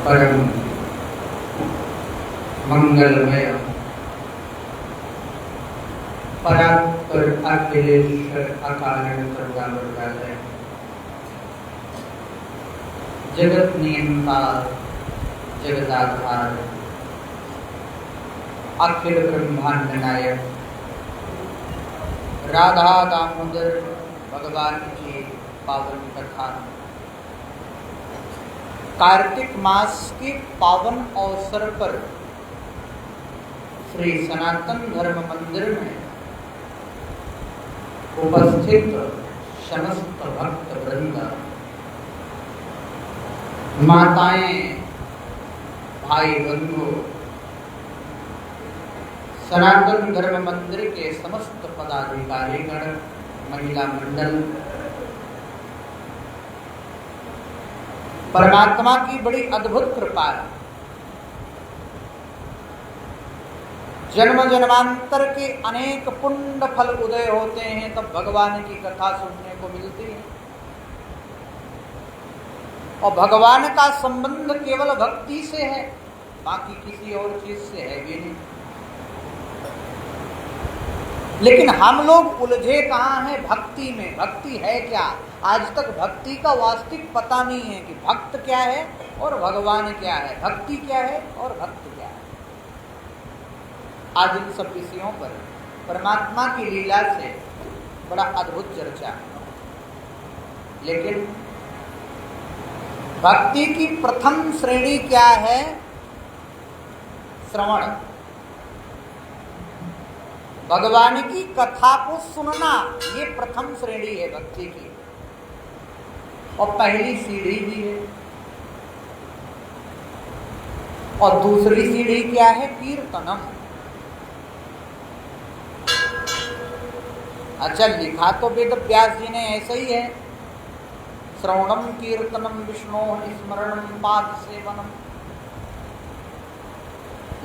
परम मंगलमय परात्पर अखिलेश्वर अकारण करुणावतार जगत नियंता जगदाधार अखिल ब्रह्मांड नायक राधा दामोदर भगवान की पावन कथा कार्तिक मास के पावन अवसर पर श्री सनातन धर्म मंदिर में उपस्थित समस्त भक्त वृंद, माताएं, भाई बंधु, सनातन धर्म मंदिर के समस्त पदाधिकारीगण, महिला मंडल, परमात्मा की बड़ी अद्भुत कृपा है। जन्म जन्मांतर के अनेक पुण्य फल उदय होते हैं तब भगवान की कथा सुनने को मिलती है। और भगवान का संबंध केवल भक्ति से है, बाकी किसी और चीज से है भी नहीं। लेकिन हम लोग उलझे कहाँ हैं भक्ति में। भक्ति है क्या? आज तक भक्ति का वास्तविक पता नहीं है कि भक्त क्या है और भगवान क्या है, भक्ति क्या है और भक्त क्या है। आज इन सब विषयों पर परमात्मा की लीला से बड़ा अद्भुत चर्चा। लेकिन भक्ति की प्रथम श्रेणी क्या है? श्रवण, भगवान की कथा को सुनना, ये प्रथम श्रेणी है भक्ति की और पहली सीढ़ी भी है। और दूसरी सीढ़ी क्या है? कीर्तनम। अच्छा, लिखा तो वेद व्यास जी ने ऐसा ही है, श्रवणम कीर्तनम विष्णु स्मरणम पाद सेवनम।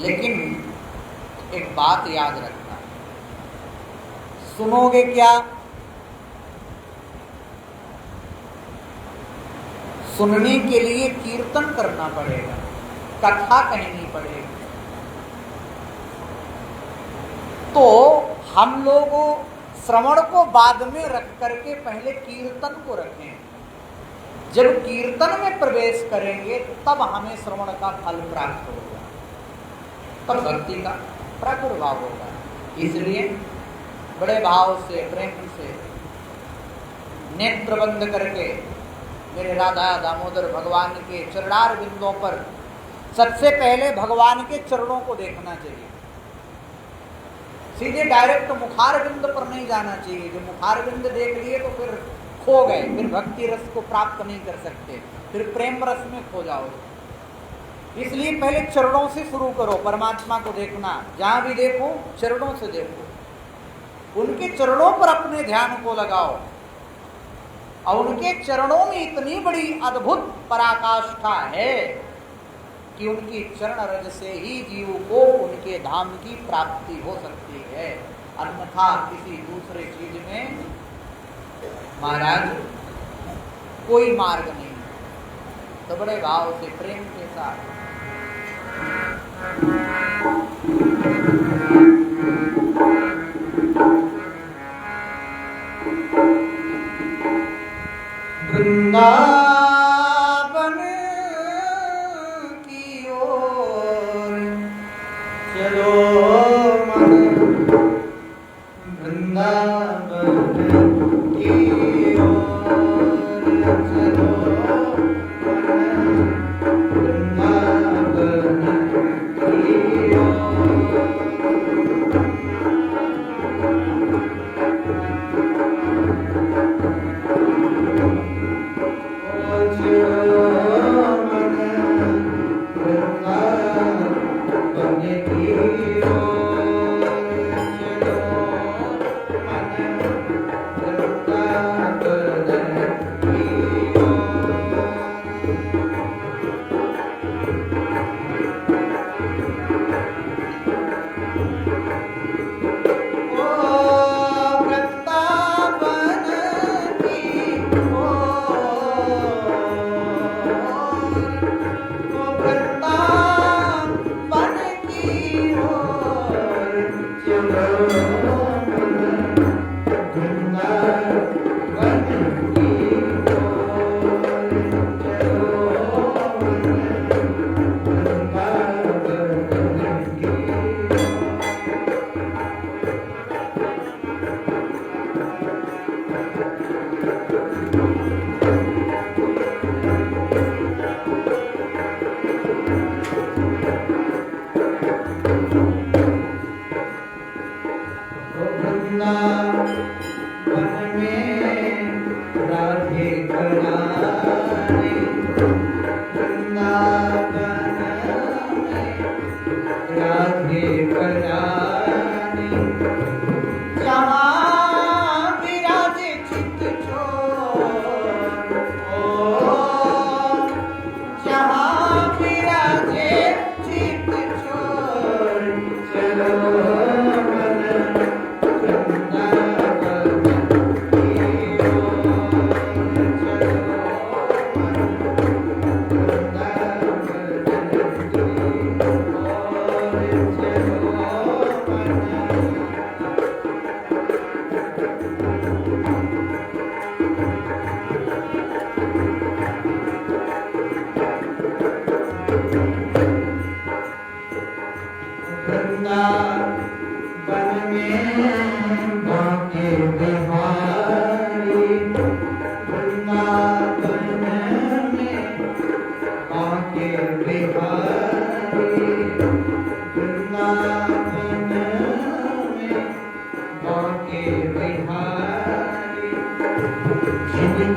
लेकिन एक बात याद रखना, सुनोगे क्या? सुनने के लिए कीर्तन करना पड़ेगा, कथा कहनी पड़ेगी। तो हम लोग श्रवण को बाद में रख करके पहले कीर्तन को रखें। जब कीर्तन में प्रवेश करेंगे तब हमें श्रवण का फल प्राप्त होगा, तब भक्ति का प्रादुर्भाव होगा। इसलिए बड़े भाव से, प्रेम से नेत्र बंद करके मेरे राधा दामोदर भगवान के चरणार बिंदुओं पर सबसे पहले भगवान के चरणों को देखना चाहिए। सीधे डायरेक्ट मुखार बिंद पर नहीं जाना चाहिए। जो मुखार बिंद देख लिए तो फिर खो गए, फिर भक्ति रस को प्राप्त नहीं कर सकते, फिर प्रेम रस में खो जाओगे। इसलिए पहले चरणों से शुरू करो परमात्मा को देखना। जहां भी देखो चरणों से देखो, उनके चरणों पर अपने ध्यान को लगाओ। और उनके चरणों में इतनी बड़ी अद्भुत पराकाष्ठा है कि उनकी चरण रज से ही जीव को उनके धाम की प्राप्ति हो सकती है, अन्यथा किसी दूसरे चीज में महाराज कोई मार्ग नहीं। तो बड़े भाव से, प्रेम के साथ वृंदावन की ओर चलो मन, वृंदावन की ओर चलो मन, वृंदावन की ओर।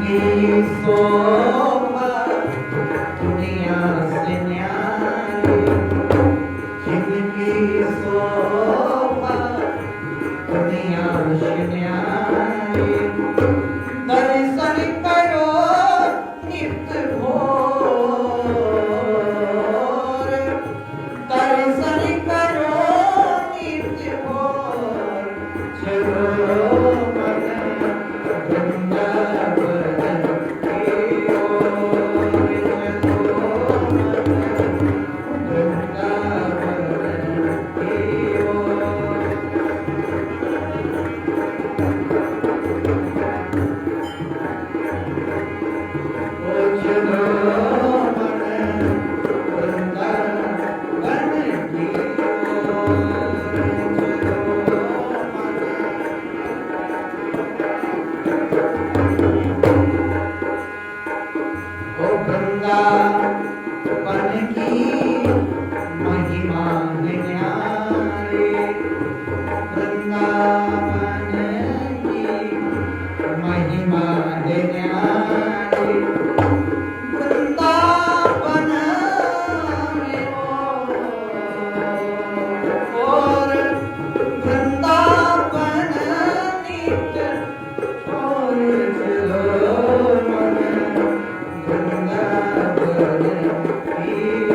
जिनकी शोभा दुनिया से न्यारी, जिनकी शोभा दुनिया से न्यारी, दर्शन करो नित्य भोर, दर्शन करो नित्य भोर, चलो मन वृंदावन की ओर, चलो मन वृंदावन की ओर। वृंदावन की महिमा न्यारी, वृंदावन की महिमा न्यारी, वृंदावन में और वृंदावन नित्य और चलो मन वृंदावन की ओर,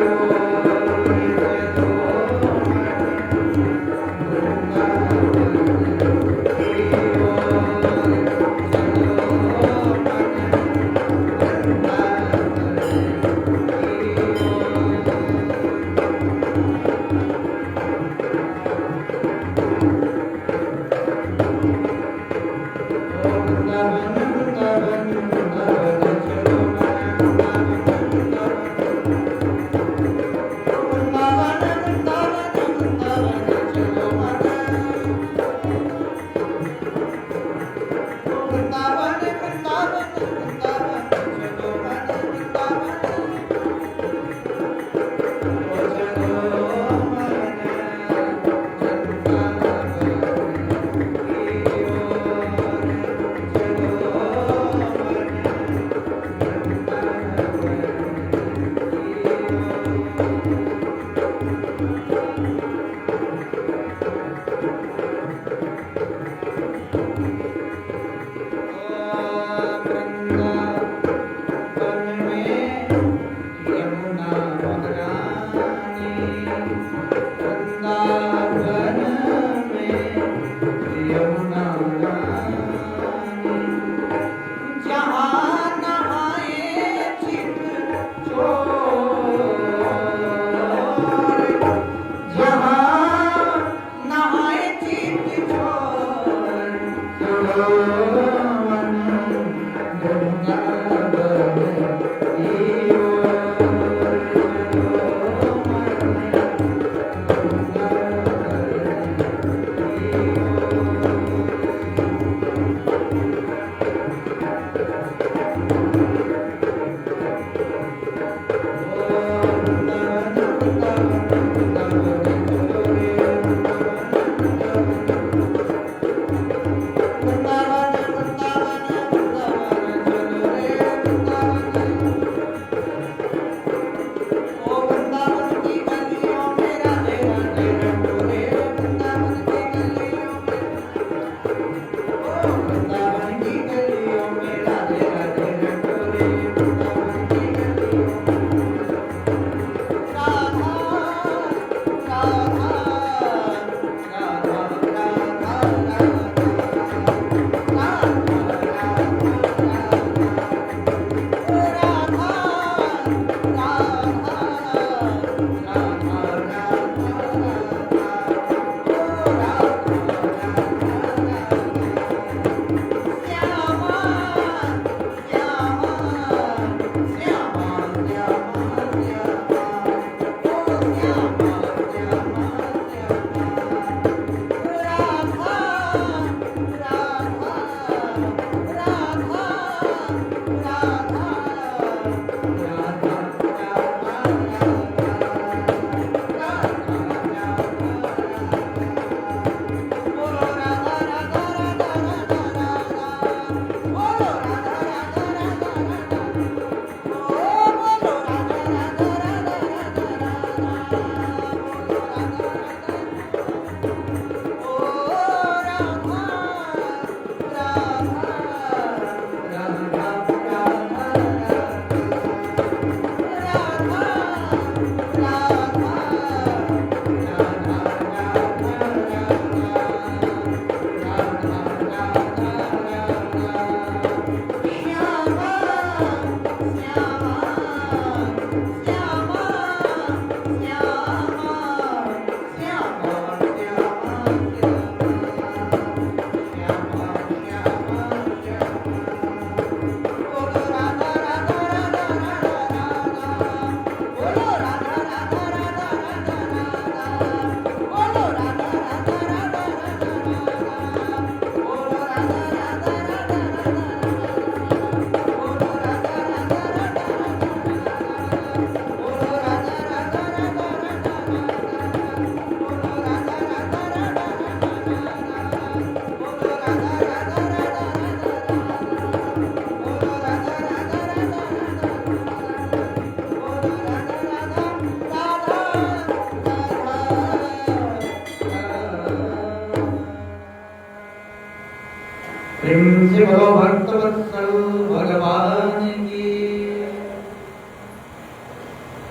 चलो जय बोलो भक्तवत्सल भगवान की,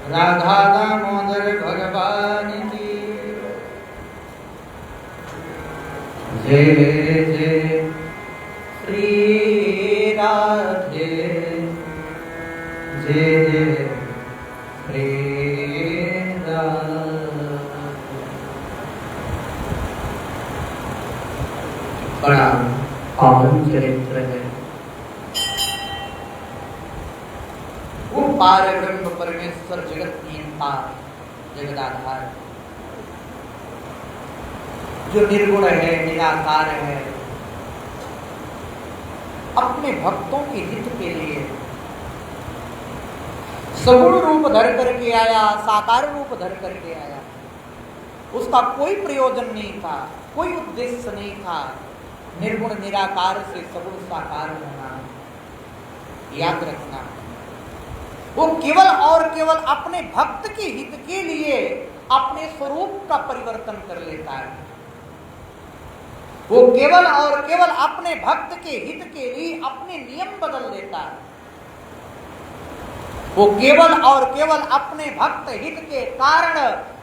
राधा दामोदर भगवान की जय जय श्री राधे जय जय श्री राधे। बड़ा पावन चरित्र है। वो पार ब्रह्म परमेश्वर जगत नियंता जगदाधार, जो निर्गुण है, निराकार है, अपने भक्तों के हित के लिए सगुण रूप धर करके आया, साकार रूप धर करके आया। उसका कोई प्रयोजन नहीं था, कोई उद्देश्य नहीं था निर्गुण निराकार से सगुण साकार होना। याद रखना, वो केवल और केवल अपने भक्त के हित के लिए अपने स्वरूप का परिवर्तन कर लेता है। वो केवल और केवल अपने भक्त के हित के लिए अपने नियम बदल देता है। वो केवल और केवल अपने भक्त हित के कारण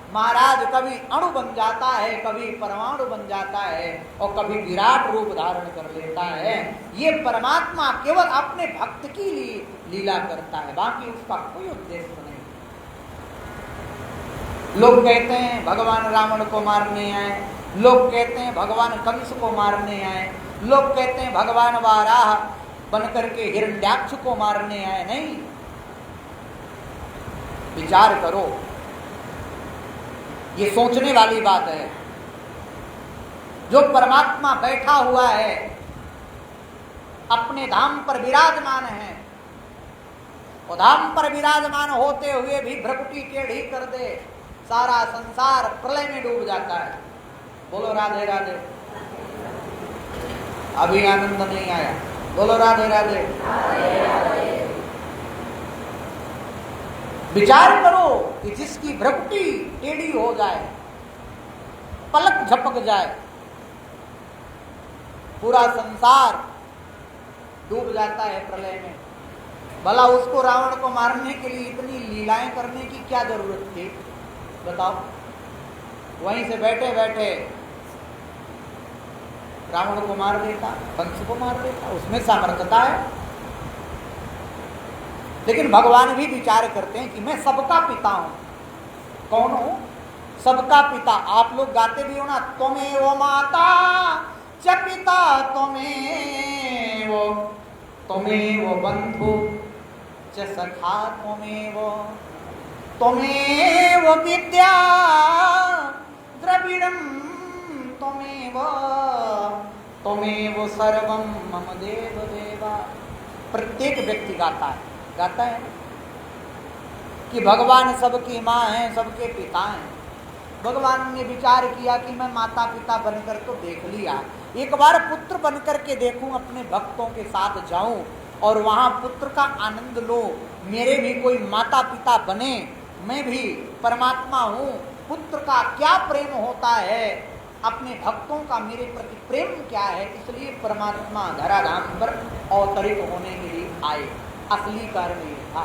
महाराज कभी अणु बन जाता है, कभी परमाणु बन जाता है और कभी विराट रूप धारण कर लेता है। ये परमात्मा केवल अपने भक्त की लीला करता है, बाकी उसका कोई उद्देश्य नहीं। लोग कहते हैं भगवान रावण को मारने आए, लोग कहते हैं भगवान कंस को मारने आए, लोग कहते हैं भगवान वाराह बनकर के हिरण्याक्ष को मारने आए। नहीं, विचार करो, ये सोचने वाली बात है। जो परमात्मा बैठा हुआ है, अपने धाम पर विराजमान है, और धाम पर विराजमान होते हुए भी भ्रकुटी टेढ़ी कर दे, सारा संसार प्रलय में डूब जाता है। बोलो राधे राधे। अभी आनंद नहीं आया, बोलो राधे राधे। विचार करो कि जिसकी भ्रकुटी टेढ़ी हो जाए, पलक झपक जाए, पूरा संसार डूब जाता है प्रलय में। भला उसको रावण को मारने के लिए इतनी लीलाएं करने की क्या जरूरत थी, बताओ। वहीं से बैठे बैठे रावण को मार देता, कंस को मार देता, उसमें सामर्थ्यता है। लेकिन भगवान भी विचार करते हैं कि मैं सबका पिता हूं। कौन हूं? सबका पिता। आप लोग गाते भी हो ना, त्वमेव माता च पिता त्वमेव बंधु च सखा त्वमेव विद्या द्रविड़ं त्वमेव सर्वं मम देव देवा। प्रत्येक व्यक्ति गाता है कि भगवान सबकी माँ हैं, सबके पिता हैं। भगवान ने विचार किया कि मैं माता पिता बनकर तो देख लिया, एक बार पुत्र बनकर के देखूं, अपने भक्तों के साथ जाऊं और वहां पुत्र का आनंद लो। मेरे भी कोई माता पिता बने, मैं भी परमात्मा हूं। पुत्र का क्या प्रेम होता है, अपने भक्तों का मेरे प्रति प्रेम क्या है। इसलिए परमात्मा धराधाम पर अवतरित होने के लिए आए। असली कारण ये था।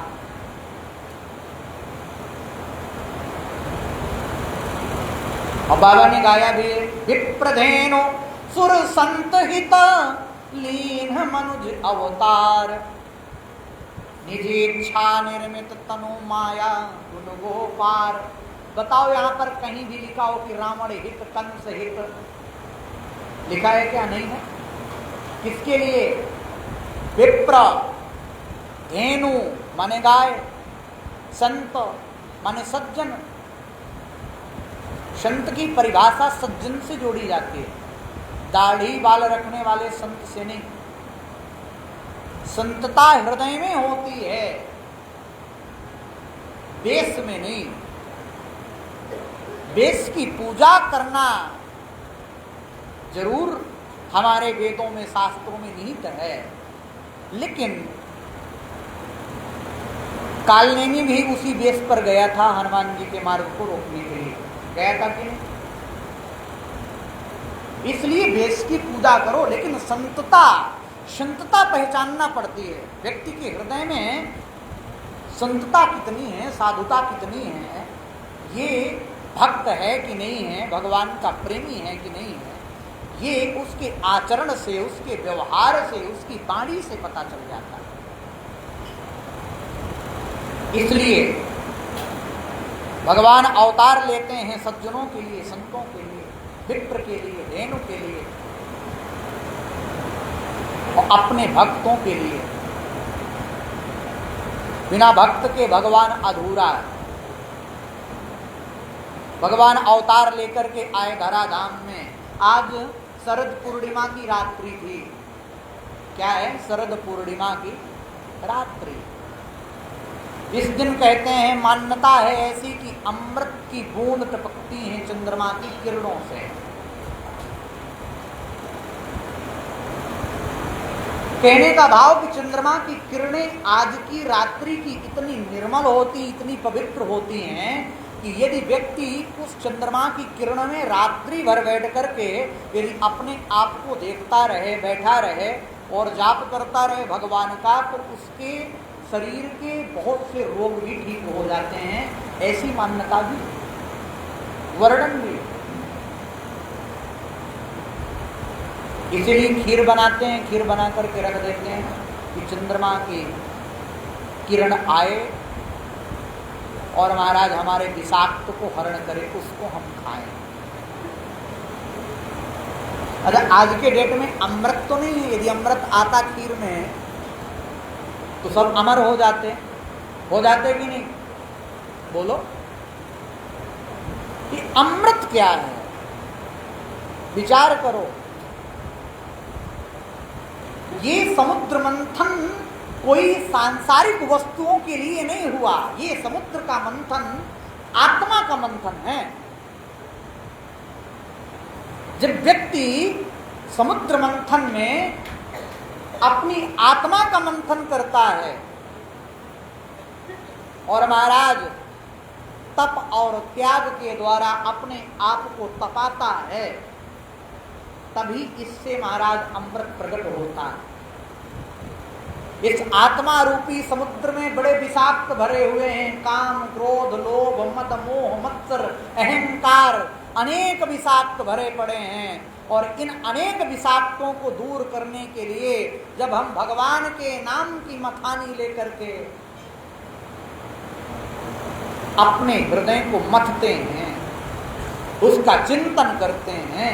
और बाबा ने गाया भी, विप्रधेनु सुर संत हित लीन मनुज अवतार, निजी इच्छा निर्मित तनु माया गुण गोपार। बताओ यहाँ पर कहीं भी लिखा हो कि रावण हित कंस हित, लिखा है क्या? नहीं है। किसके लिए? विप्र, धेनु माने गाय, संत माने सज्जन। संत की परिभाषा सज्जन से जोड़ी जाती है, दाढ़ी बाल रखने वाले संत से नहीं। संतता हृदय में होती है, वेश में नहीं। वेश की पूजा करना जरूर हमारे वेदों में शास्त्रों में निहित है, लेकिन कालनेमी भी उसी वेश पर गया था हनुमान जी के मार्ग को रोकने के लिए। गया था कि नहीं? इसलिए वेश की पूजा करो, लेकिन संतता संतता पहचानना पड़ती है। व्यक्ति के हृदय में संतता कितनी है, साधुता कितनी है, ये भक्त है कि नहीं है, भगवान का प्रेमी है कि नहीं है, ये उसके आचरण से, उसके व्यवहार से, उसकी वाणी से पता चल जाता है। इसलिए भगवान अवतार लेते हैं सज्जनों के लिए, संतों के लिए, विप्र के लिए, रेणु के लिए और अपने भक्तों के लिए। बिना भक्त के भगवान अधूरा है। भगवान अवतार लेकर के आए धराधाम में। आज शरद पूर्णिमा की रात्रि थी। क्या है? शरद पूर्णिमा की रात्रि। इस दिन कहते हैं, मान्यता है ऐसी कि अमृत की बूंद टपकती है चंद्रमा की किरणों से। कहने का भाव कि चंद्रमा की किरणें आज की रात्रि की इतनी निर्मल होती, इतनी पवित्र होती हैं कि यदि व्यक्ति उस चंद्रमा की किरण में रात्रि भर बैठ करके यदि अपने आप को देखता रहे, बैठा रहे और जाप करता रहे भगवान का, तो उसके शरीर के बहुत से रोग भी ठीक हो जाते हैं। ऐसी मान्यता भी, वर्णन भी। इसीलिए खीर बनाते हैं, खीर बना करके रख देते हैं कि चंद्रमा की किरण आए और महाराज हमारे विषाक्त को हरण करे, उसको हम खाएं। अच्छा, आज के डेट में अमृत तो नहीं है। यदि अमृत आता खीर में तो सब अमर हो जाते कि नहीं? बोलो कि अमृत क्या है, विचार करो। ये समुद्र मंथन कोई सांसारिक वस्तुओं के लिए नहीं हुआ। ये समुद्र का मंथन आत्मा का मंथन है। जब व्यक्ति समुद्र मंथन में अपनी आत्मा का मंथन करता है और महाराज तप और त्याग के द्वारा अपने आप को तपाता है, तभी इससे महाराज अमृत प्रकट होता है। इस आत्मा रूपी समुद्र में बड़े विषाक्त भरे हुए हैं। काम, क्रोध, लोभ, मद, मोह, मत्सर, अहंकार, अनेक विषाक्त भरे पड़े हैं। और इन अनेक विषाक्तों को दूर करने के लिए जब हम भगवान के नाम की मथानी लेकर के अपने हृदय को मथते हैं, उसका चिंतन करते हैं,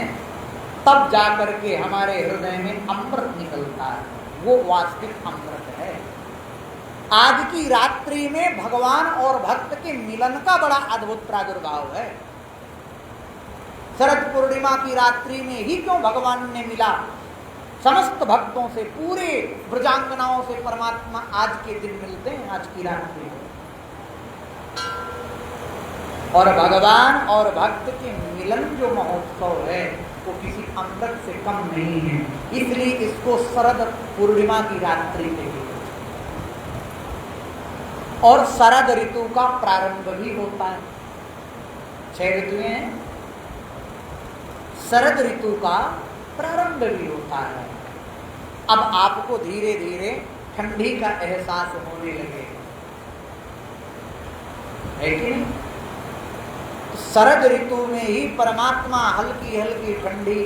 तब जाकर के हमारे हृदय में अमृत निकलता है। वो वास्तविक अमृत है। आज की रात्रि में भगवान और भक्त के मिलन का बड़ा अद्भुत प्रादुर्भाव है। शरद पूर्णिमा की रात्रि में ही क्यों भगवान ने मिला समस्त भक्तों से, पूरे ब्रजांगनाओं से परमात्मा आज के दिन मिलते हैं, आज की रात्रि में। और भगवान और भक्त के मिलन जो महोत्सव है वो किसी अमृत से कम नहीं है। इसलिए इसको शरद पूर्णिमा की रात्रि कही। और शरद ऋतु का प्रारंभ भी होता है। 6 ऋतुएं हैं, शरद ऋतु का प्रारंभ भी होता है। अब आपको धीरे धीरे ठंडी का एहसास होने लगे, है कि नहीं? शरद ऋतु में ही परमात्मा हल्की हल्की ठंडी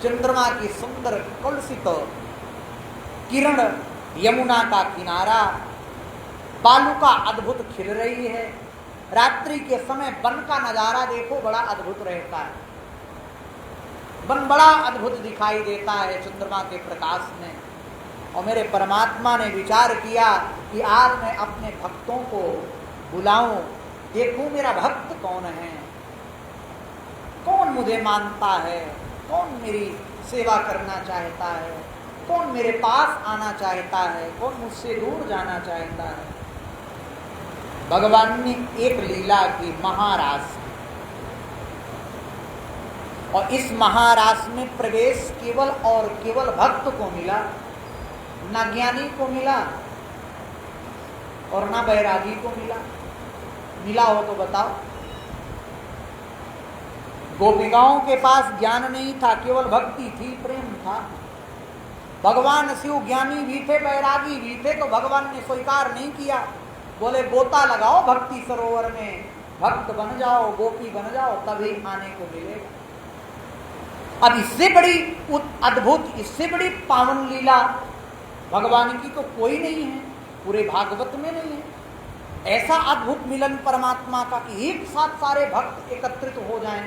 चंद्रमा की सुंदर कलसित किरण, यमुना का किनारा, बालुका अद्भुत खिल रही है। रात्रि के समय वन का नजारा देखो, बड़ा अद्भुत रहता है। वन बड़ा अद्भुत दिखाई देता है चंद्रमा के प्रकाश में। और मेरे परमात्मा ने विचार किया कि आज मैं अपने भक्तों को बुलाऊं, देखूं मेरा भक्त कौन है, कौन मुझे मानता है, कौन मेरी सेवा करना चाहता है, कौन मेरे पास आना चाहता है, कौन मुझसे दूर जाना चाहता है। भगवान ने एक लीला की, महारास, और इस महारास में प्रवेश केवल और केवल भक्त को मिला, ना ज्ञानी को मिला और ना बैरागी को मिला। मिला हो तो बताओ। गोपिकाओं के पास ज्ञान नहीं था, केवल भक्ति थी, प्रेम था। भगवान शिव ज्ञानी भी थे, बैरागी भी थे, तो भगवान ने स्वीकार नहीं किया। बोले गोता लगाओ भक्ति सरोवर में, भक्त बन जाओ, गोपी बन जाओ, तभी आने को मिलेगा। अब इससे बड़ी अद्भुत, इससे बड़ी पावन लीला भगवान की तो कोई नहीं है, पूरे भागवत में नहीं है। ऐसा अद्भुत मिलन परमात्मा का कि एक साथ सारे भक्त एकत्रित हो जाएं।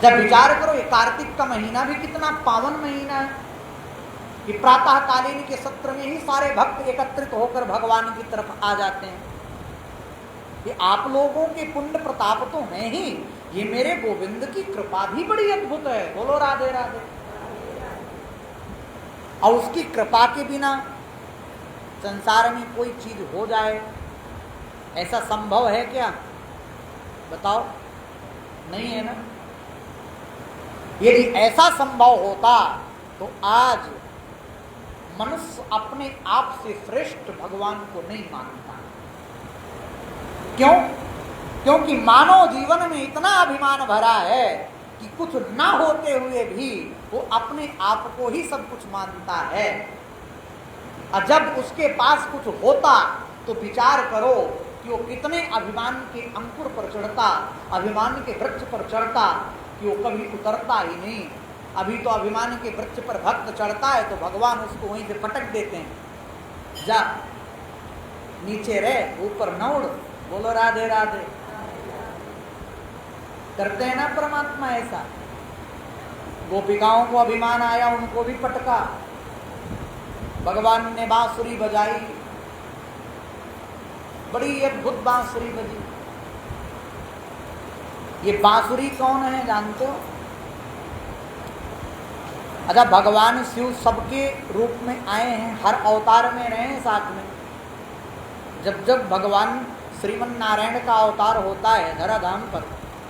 जब विचार करो, ये कार्तिक का महीना भी कितना पावन महीना है कि प्रातः कालीन के सत्र में ही सारे भक्त एकत्रित होकर भगवान की तरफ आ जाते हैं। ये आप लोगों के पुण्य प्रताप तो है ही, ये मेरे गोविंद की कृपा भी बड़ी अद्भुत है। बोलो राधे राधे। और उसकी कृपा के बिना संसार में कोई चीज हो जाए, ऐसा संभव है क्या? बताओ, नहीं है ना। यदि ऐसा संभव होता तो आज मनुष्य अपने आप से श्रेष्ठ भगवान को नहीं मानता। क्यों? क्योंकि मानव जीवन में इतना अभिमान भरा है कि कुछ ना होते हुए भी वो अपने आप को ही सब कुछ मानता है। और जब उसके पास कुछ होता तो विचार करो कि वो कितने अभिमान के अंकुर पर चढ़ता, अभिमान के वृक्ष पर चढ़ता कि वो कभी उतरता ही नहीं। अभी तो अभिमान के वृक्ष पर भक्त चढ़ता है तो भगवान उसको वहीं से पटक देते हैं, जा नीचे रह, ऊपर न उड़। बोलो राधे राधे। करते हैं ना परमात्मा ऐसा। गोपिकाओं को अभिमान आया, उनको भी पटका। भगवान ने बांसुरी बजाई, बड़ी अद्भुत बांसुरी बजी। ये बांसुरी कौन है जानते हो? अच्छा, भगवान शिव सबके रूप में आए हैं, हर अवतार में रहे हैं साथ में। जब जब भगवान श्रीमन नारायण का अवतार होता है धराधाम पर,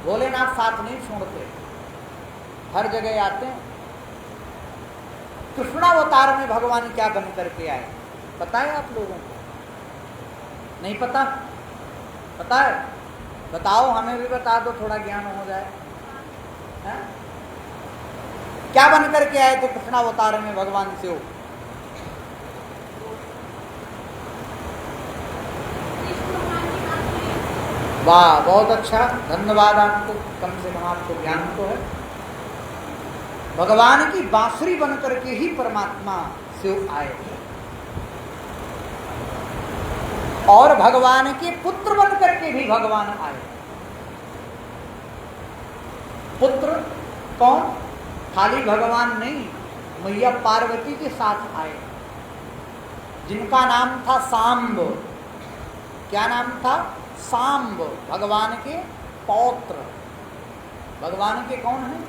भोलेनाथ साथ नहीं छोड़ते, हर जगह आते हैं। कृष्णावतार में भगवान क्या बन करके आए पता है आप लोगों को? नहीं पता? पता है? बताओ, हमें भी बता दो, थोड़ा ज्ञान हो जाए। है? क्या बन करके आए थे कृष्णावतार में भगवान शिव? वाह, बहुत अच्छा, धन्यवाद आपको। कम से कम आपको ज्ञान तो है। भगवान की बांसुरी बन करके ही परमात्मा शिव आए और भगवान के पुत्र बन करके भी भगवान आए। पुत्र कौन? खाली भगवान नहीं, मैया पार्वती के साथ आए, जिनका नाम था सांब। क्या नाम था? सांब, भगवान के पौत्र। भगवान के कौन है?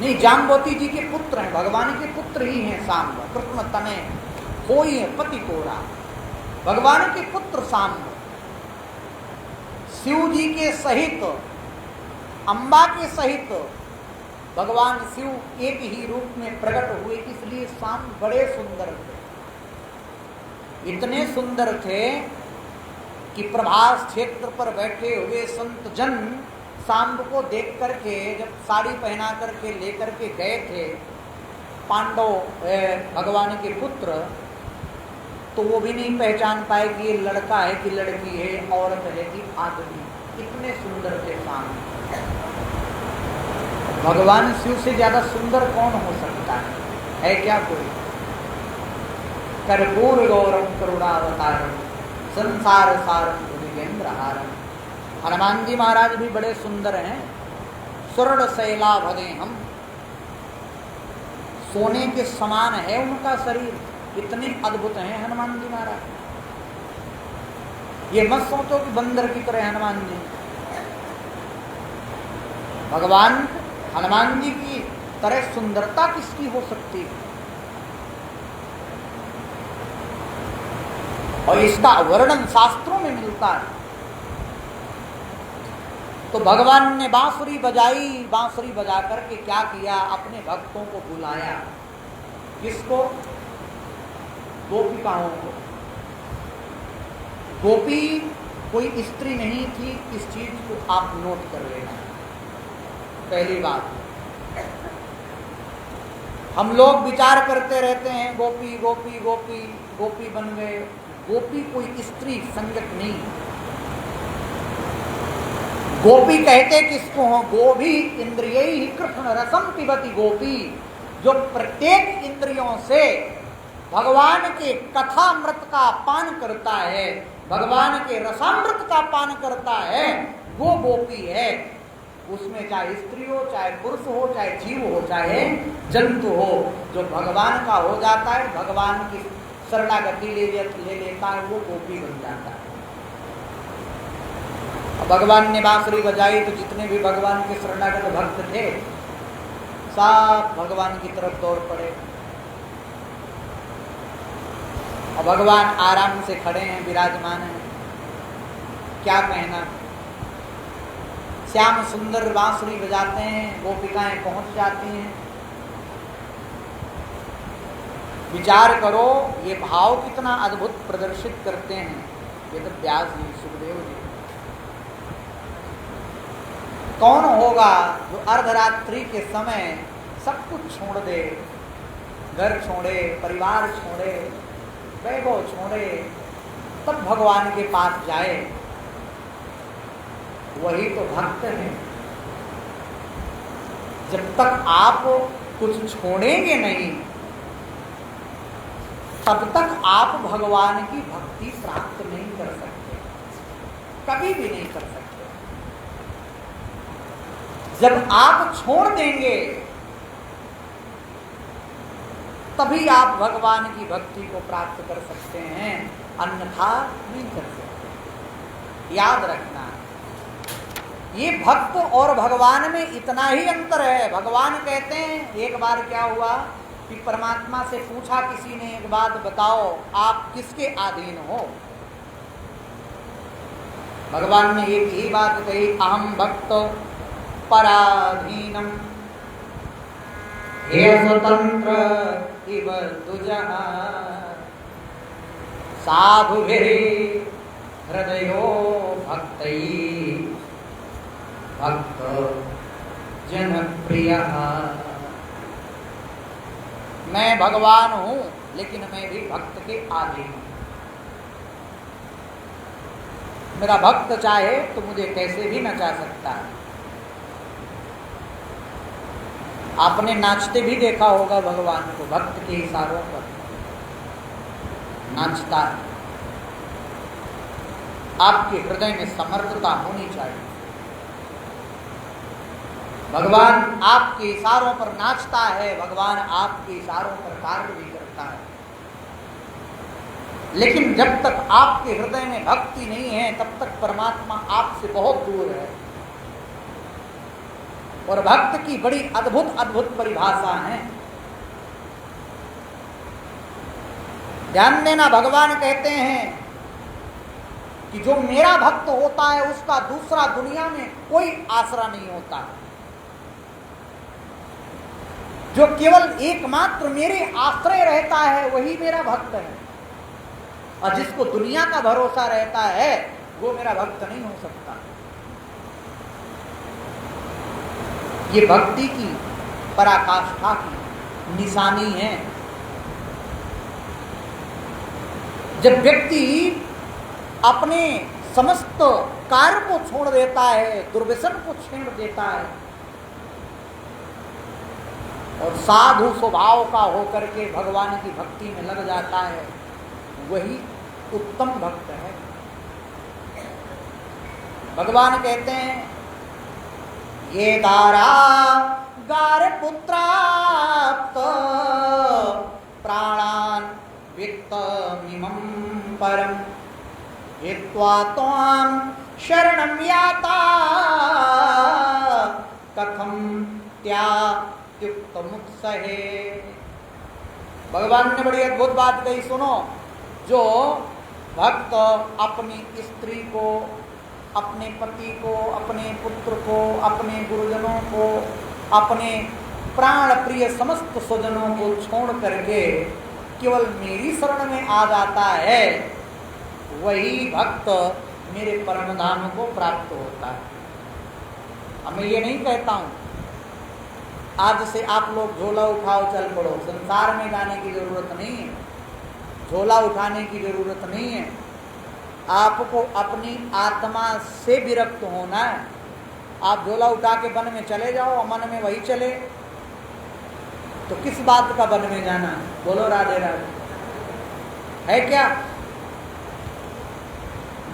नहीं, जाम्बवती जी के पुत्र हैं, भगवान के पुत्र ही हैं सांब। कृष्ण तने होई है पति कोरा, भगवान के पुत्र सांब। शिव जी के सहित, अम्बा के सहित भगवान शिव एक ही रूप में प्रकट हुए, इसलिए सांब बड़े सुंदर थे। इतने सुंदर थे कि प्रभास क्षेत्र पर बैठे हुए संत जन सांब को देख करके, जब साड़ी पहना करके लेकर के गए थे पांडव भगवान के पुत्र, तो वो भी नहीं पहचान पाए कि ये लड़का है कि लड़की है, औरत है कि आदमी। इतने सुंदर थे सांब। भगवान शिव से ज्यादा सुंदर कौन हो सकता है क्या कोई? कर्पूर गौरम करुणावतारम संसार सारम भुजगेंद्रहारम। हनुमान जी महाराज भी बड़े सुंदर हैं। स्वर्ण शैलाभदे हम, सोने के समान है उनका शरीर, इतने अद्भुत हैं हनुमान जी महाराज। ये मत सोचो कि बंदर की तरह हनुमान जी। भगवान हनुमान जी की तरह सुंदरता किसकी हो सकती है? और इसका वर्णन शास्त्रों में मिलता है। तो भगवान ने बांसुरी बजाई, बांसुरी बजा करके क्या किया? अपने भक्तों को बुलाया। किसको? गोपिकाओं को। गोपी कोई स्त्री नहीं थी, इस चीज को आप नोट कर लेना। पहली बात। हम लोग विचार करते रहते हैं गोपी गोपी गोपी गोपी बन गए। गोपी कोई स्त्री संगत नहीं। गोपी कहते किसको हो? गोभी इंद्रियैः कृष्ण रसम पिबति गोपी, जो प्रत्येक इंद्रियों से भगवान के कथामृत का पान करता है, भगवान के रसामृत का पान करता है, वो गोपी है। उसमें चाहे स्त्री हो, चाहे पुरुष हो, चाहे जीव हो, चाहे जंतु हो, जो भगवान का हो जाता है, भगवान की शरणागति ले लेता है, वो गोपी बन जाता है। भगवान ने बांसुरी बजाई तो जितने भी भगवान के शरणागत भक्त थे सब भगवान की तरफ दौड़ पड़े। और भगवान आराम से खड़े हैं, विराजमान हैं, क्या कहना। श्याम सुंदर बांसुरी बजाते हैं, गोपिकाएं पहुंच जाती हैं। विचार करो ये भाव कितना अद्भुत प्रदर्शित करते हैं वेद व्यास जी, सुखदेव जी। कौन होगा जो अर्धरात्रि के समय सब कुछ छोड़ दे, घर छोड़े, परिवार छोड़े, वैभव छोड़े, तब भगवान के पास जाए? वही तो भक्त है। जब तक आप कुछ छोड़ेंगे नहीं तब तक आप भगवान की भक्ति प्राप्त नहीं कर सकते, कभी भी नहीं कर सकते। जब आप छोड़ देंगे तभी आप भगवान की भक्ति को प्राप्त कर सकते हैं, अन्यथा नहीं कर सकते। याद रखना, ये भक्त और भगवान में इतना ही अंतर है। भगवान कहते हैं, एक बार क्या हुआ कि परमात्मा से पूछा किसी ने, एक बात बताओ आप किसके अधीन हो? भगवान ने एक ही बात कही, अहम भक्त पराधीनम हे स्वतंत्र इव दुजः साधुभिः हृदयो भक्तैः भक्त जनप्रियः। मैं भगवान हूं लेकिन मैं भी भक्त के अधीन हूं। मेरा भक्त चाहे तो मुझे कैसे भी नचा सकता है। आपने नाचते भी देखा होगा भगवान को, भक्त के इशारों पर नाचता है। आपके हृदय में समर्थता होनी चाहिए। भगवान आपके इशारों पर नाचता है, भगवान आपके इशारों पर कार्य भी करता है। लेकिन जब तक आपके हृदय में भक्ति नहीं है तब तक परमात्मा आपसे बहुत दूर है। और भक्त की बड़ी अद्भुत अद्भुत परिभाषा है। ध्यान देना, भगवान कहते हैं कि जो मेरा भक्त होता है उसका दूसरा दुनिया में कोई आसरा नहीं होता। जो केवल एकमात्र मेरे आश्रय रहता है वही मेरा भक्त है। और जिसको दुनिया का भरोसा रहता है वो मेरा भक्त नहीं हो सकता। ये भक्ति की पराकाष्ठा की निशानी है। जब व्यक्ति अपने समस्त कार्य को छोड़ देता है, दुर्व्यसन को छेड़ देता है और साधु स्वभाव का होकर के भगवान की भक्ति में लग जाता है, वही उत्तम भक्त है। भगवान कहते हैं, ये दारा गार पुत्राप्त प्राणान वित्तमिमं परम हित्वा त्वां शरणं याता कथम त्यात्युक्त मुक्सहे। भगवान ने बड़ी अद्भुत बात कही, सुनो। जो भक्त अपनी स्त्री को, अपने पति को, अपने पुत्र को, अपने गुरुजनों को, अपने प्राण प्रिय समस्त स्वजनों को छोड़ करके केवल मेरी शरण में आ जाता है, वही भक्त मेरे परम धाम को प्राप्त होता है। अब मैं ये नहीं कहता हूँ आज से आप लोग झोला उठाओ चल पड़ो, संसार में जाने की जरूरत नहीं है, झोला उठाने की जरूरत नहीं है। आपको अपनी आत्मा से विरक्त होना है। आप झोला उठा के वन में चले जाओ, मन में वही चले, तो किस बात का वन में जाना? बोलो राधे राधे, है क्या?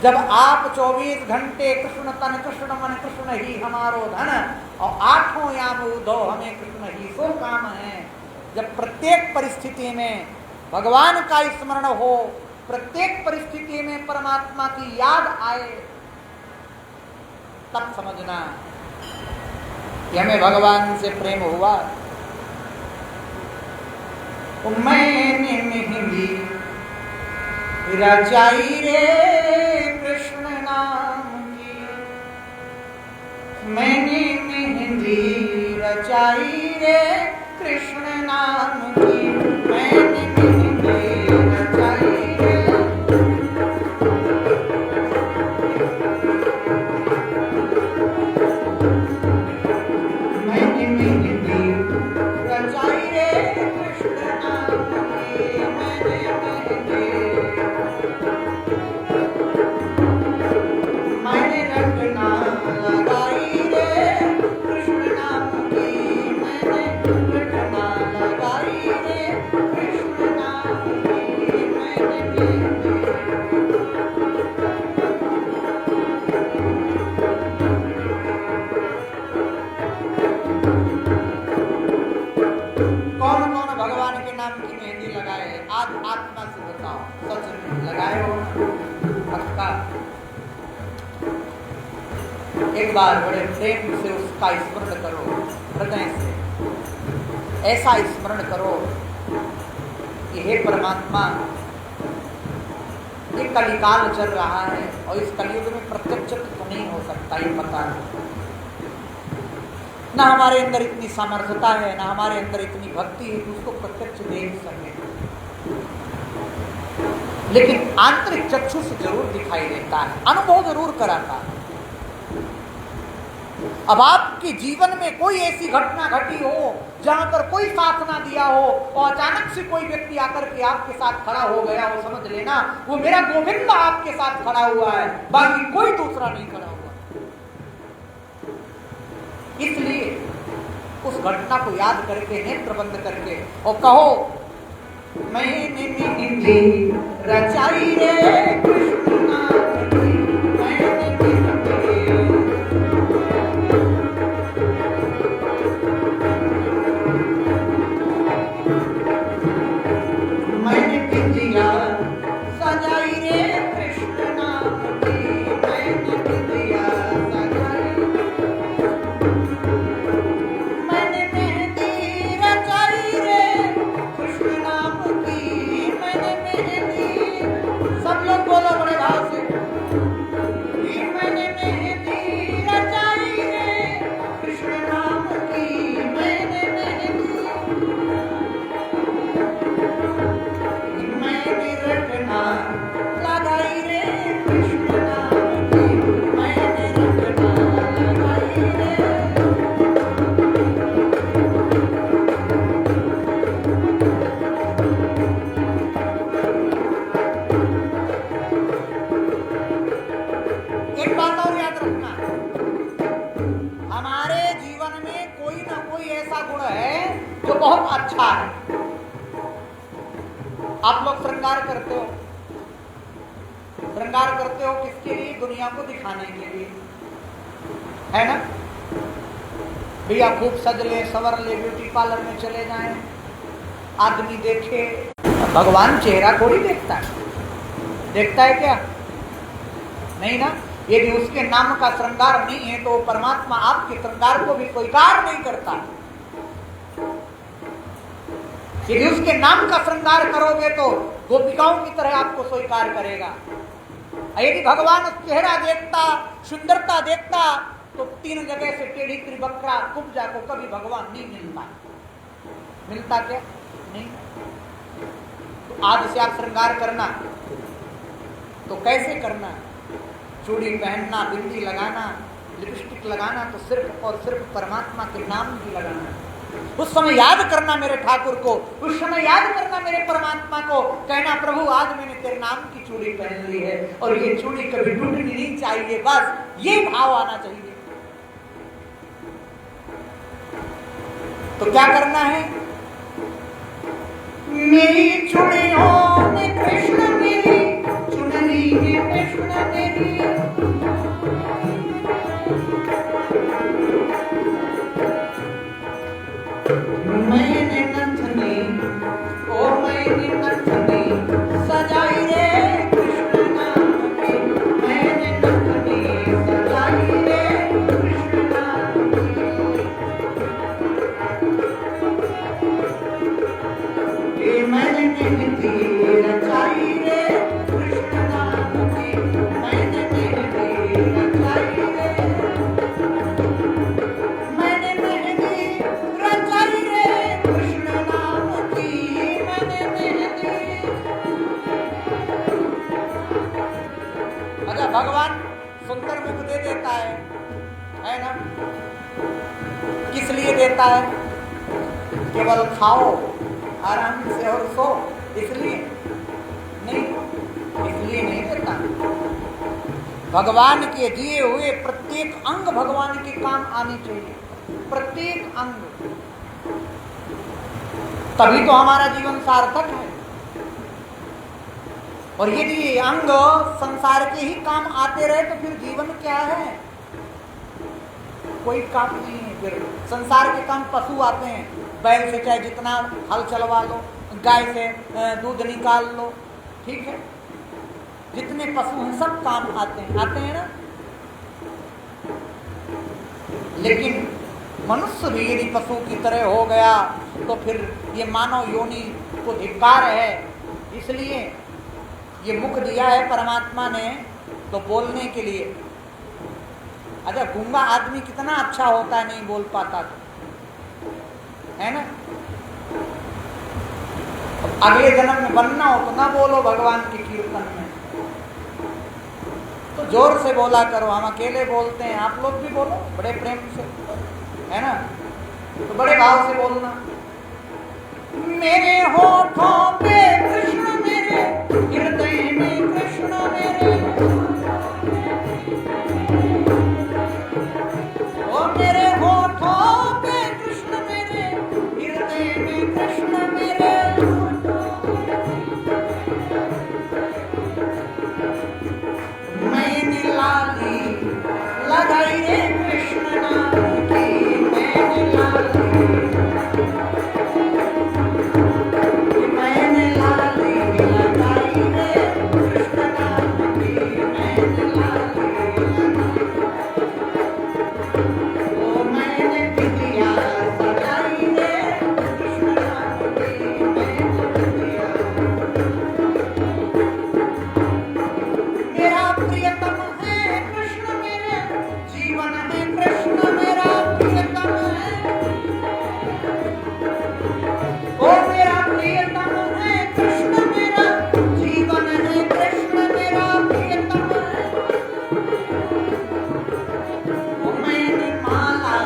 जब आप 24 घंटे कृष्ण तन कृष्ण मन कृष्ण ही हमारो धन और आठों याम उदो हमें कृष्ण ही सो काम है, जब प्रत्येक परिस्थिति में भगवान का स्मरण हो, प्रत्येक परिस्थिति में परमात्मा की याद आए, तब समझना कि हमें भगवान से प्रेम हुआ। मैंने मेहंदी रचाई रे कृष्ण नाम की, मैंने मेहंदी रचाई रे कृष्ण नाम की, मैंने मेहंदी रचाई रे, मैंने मेहंदी रचाई रे कृष्ण नाम की, मैंने मेहंदी, मैंने रटना लगाई रे कृष्ण नाम की, मैंने रटना लगाई रे कृष्ण नाम की, मैंने मेहंदी। कौन कौन भगवान के नाम की मेहंदी लगाए? आज आत्मा से बताओ, सच में लगाए हो? पक्का? एक बार बड़े प्रेम से उसका स्मरण करो, हृदय से ऐसा स्मरण करो कि हे परमात्मा, ये कलिकाल चल रहा है और इस कलयुग में प्रत्यक्ष तो नहीं हो सकता, ये पता है। ना हमारे अंदर इतनी सामर्थ्यता है, ना हमारे अंदर इतनी भक्ति है कि उसको प्रत्यक्ष देख सके, लेकिन आंतरिक चक्षु से जरूर दिखाई देता है, अनुभव जरूर कराता है। अब आपके जीवन में कोई ऐसी घटना घटी हो जहां पर कोई साथ ना दिया हो और अचानक से कोई व्यक्ति आकर के आपके साथ खड़ा हो गया हो, समझ लेना वो मेरा गोविंद आपके साथ खड़ा हुआ है, बाकी कोई दूसरा नहीं खड़ा हुआ। इसलिए उस घटना को याद करके, नेत्र बंद करके और कहो, मैंने मेहंदी रचाई रे कृष्ण नाम की, मैंने बिंदिया सजाई रे कृष्ण नाम की, मैंने बिंदिया सजाई, मैंने मेहंदी रचाई रे कृष्ण नाम की, मैंने मेहंदी, सब लोग बोलो बड़े भाव से, मैंने मेहंदी रचाई रे कृष्ण नाम की, मैंने मेहंदी, मैंने रटना लगाई रे कृष्ण नाम की, मैंने रटना लगाई रे। एक बात और याद रखना, हमारे जीवन में कोई ना कोई ऐसा गुण है जो बहुत अच्छा है। आप लोग श्रृंगार करते हो, श्रृंगार करते हो किसके लिए? दुनिया को दिखाने के लिए, है ना? भैया खूब सज ले, सवर ले, ब्यूटी पार्लर में चले जाएं, आदमी देखे। भगवान चेहरा थोड़ी देखता है, देखता है क्या? नहीं ना। यदि उसके नाम का श्रृंगार नहीं है तो परमात्मा आपके श्रृंगार को भी स्वीकार नहीं करता। यदि उसके नाम का श्रृंगार करोगे तो गोपिकाओं की तरह आपको स्वीकार करेगा। यदि भगवान चेहरा देखता, सुंदरता देखता, तो 3 जगह से टेढ़ी त्रिवक्रा कुब्जा को कभी भगवान नहीं मिलता। मिलता क्या? नहीं। तो आज से आप श्रृंगार करना तो कैसे करना? चूड़ी पहनना, बिंदी लगाना, लिपस्टिक लगाना, तो सिर्फ और सिर्फ परमात्मा के नाम की लगाना। उस समय याद करना मेरे ठाकुर को, उस समय याद करना मेरे परमात्मा को, कहना प्रभु आज मैंने तेरे नाम की चूड़ी पहन ली है और ये चूड़ी कभी टूटनी नहीं चाहिए, बस ये भाव आना चाहिए। तो क्या करना है? मेरी चूड़ियों में कृष्ण मेरी चुनरी में कृष्ण मेरी, मैंने नथनी ओ मैंने नथनी सजाई रे कृष्ण नाम की, मैंने नथनी सजाई रे कृष्ण नाम की, ये मैंने मेहंदी रचाई रे कृष्ण नाम की, मैंने मेहंदी रचाई रे, मैंने मेहंदी रचाई रे कृष्ण नाम की, मैंने मेहंदी। अच्छा, भगवान सुंदर मुख दे देता है ना? किस लिए देता है? केवल खाओ आराम से और सो, इसलिए नहीं, इसलिए नहीं देता। भगवान के दिए हुए प्रत्येक अंग भगवान के काम आनी चाहिए, प्रत्येक अंग, तभी तो हमारा जीवन सार्थक है। और यदि ये अंग संसार के ही काम आते रहे तो फिर जीवन क्या है? कोई काम नहीं है। फिर संसार के काम पशु आते हैं, बैल से चाहे जितना हल चलवा लो, गाय से दूध निकाल लो, ठीक है, जितने पशु हैं सब काम आते हैं ना। लेकिन मनुष्य भी यदि पशु की तरह हो गया तो फिर ये मानव योनि को धिक्कार है। इसलिए ये मुख दिया है परमात्मा ने तो बोलने के लिए। अच्छा, गूंगा आदमी कितना अच्छा होता है, नहीं बोल पाता तो, है ना? अगले जन्म में बनना हो तो ना बोलो भगवान के कीर्तन में, तो जोर से बोला करो। हम अकेले बोलते हैं, आप लोग भी बोलो बड़े प्रेम से, है ना? तो बड़े भाव से बोलना। मेरे होठों पे कृष्ण मेरे, हृदय में कृष्ण मेरे, ओ मेरे होठों पे कृष्ण मेरे, हृदय में कृष्ण मेरे, मैंने लाली लगाई रे कृष्ण नाम की, मैंने लाली, मैंने लाली लगाई रे कृष्ण नाम की, मैंने लाली, ओ मैंने बिटिया सजाई रे कृष्ण नाम की, मैंने बिटिया। मेरा प्रियतम है कृष्ण मेरे, जीवन है कृष्ण मेरा प्रियतम है, ओ मेरा प्रियतम है कृष्ण मेरा, जीवन है कृष्ण मेरा प्रियतम है, ओ मैंने माला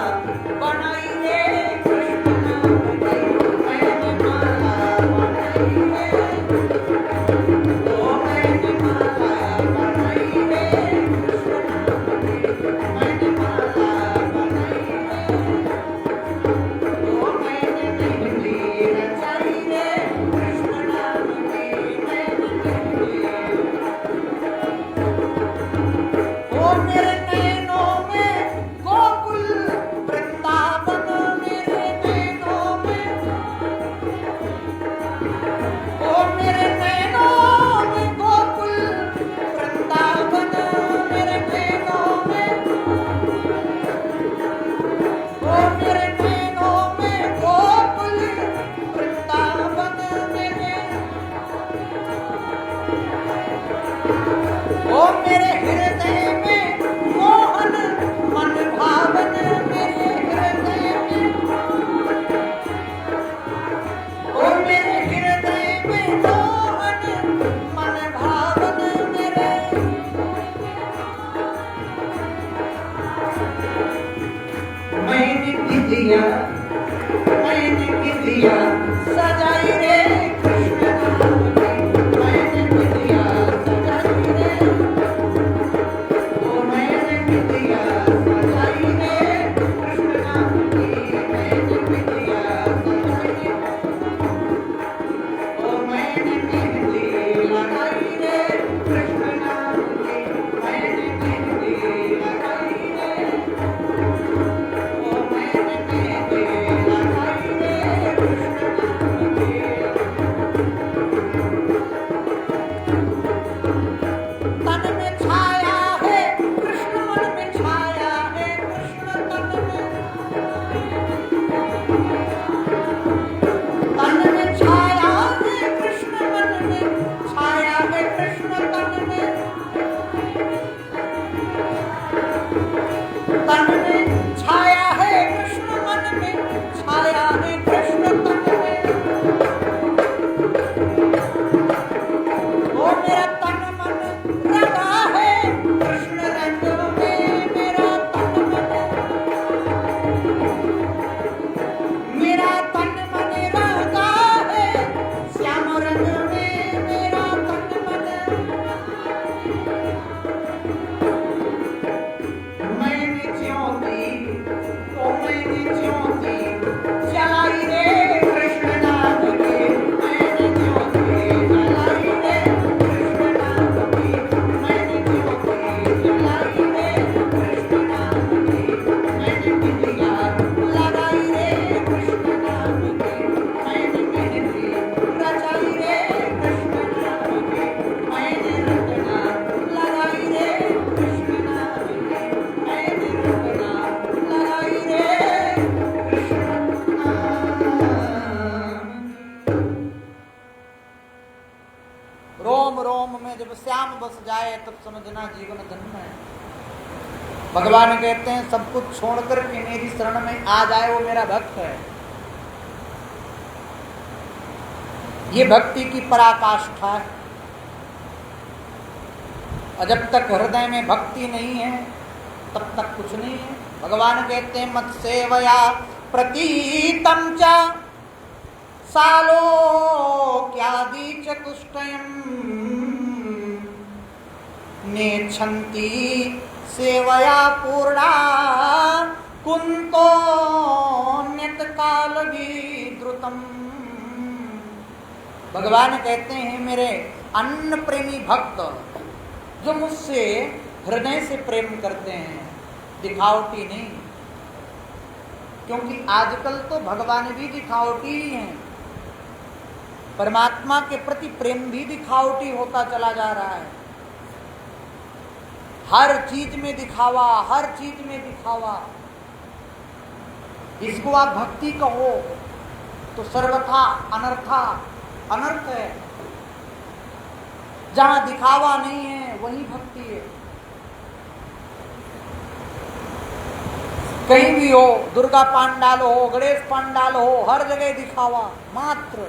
बनाई रे कृष्ण नाम की, मैंने माला बनाई रे, ओ मैंने माला बनाई रे कृष्ण नाम की, मैंने माला बनाई रे, ओ मैंने मेहंदी रचाई रे कृष्ण नाम की, मैंने मेहंदी, ओ मेरे नैनों में गोकुल वृंदावन, मेरे नैनों में, ओ मेरे नैनों में गोकुल वृंदावन, मेरे नैनों में, ओ मेरे नैनों में गोकुल वृंदावन मेरे, ओ मेरे हृदय में मोहन मन भावन, मेरे हृदय में, ओ मेरे हृदय में मोहन मन भावन मेरे, मैंने विद्या रोम रोम में जब श्याम बस जाए तब समझना जीवन धन्य है। भगवान कहते हैं सब कुछ छोड़कर के मेरी शरण में आ जाए वो मेरा भक्त है। ये भक्ति की पराकाष्ठा है। और जब तक हृदय में भक्ति नहीं है तब तक कुछ नहीं है। भगवान कहते हैं मत सेवया प्रतीतम च सालोक्यादि चतुष्टयम् नेच्छन्ति सेवया पूर्णा कुन्तोऽन्यत् कालविद्रुतम्। भगवान कहते हैं मेरे अन्न प्रेमी भक्त जो मुझसे हृदय से प्रेम करते हैं, दिखावटी नहीं, क्योंकि आजकल तो भगवान भी दिखावटी ही हैं। परमात्मा के प्रति प्रेम भी दिखावटी होता चला जा रहा है। हर चीज में दिखावा, हर चीज में दिखावा। इसको आप भक्ति कहो तो सर्वथा अनर्थ है। जहां दिखावा नहीं है वही भक्ति है। कहीं भी हो, दुर्गा पांडाल हो, गणेश पांडाल हो, हर जगह दिखावा मात्र।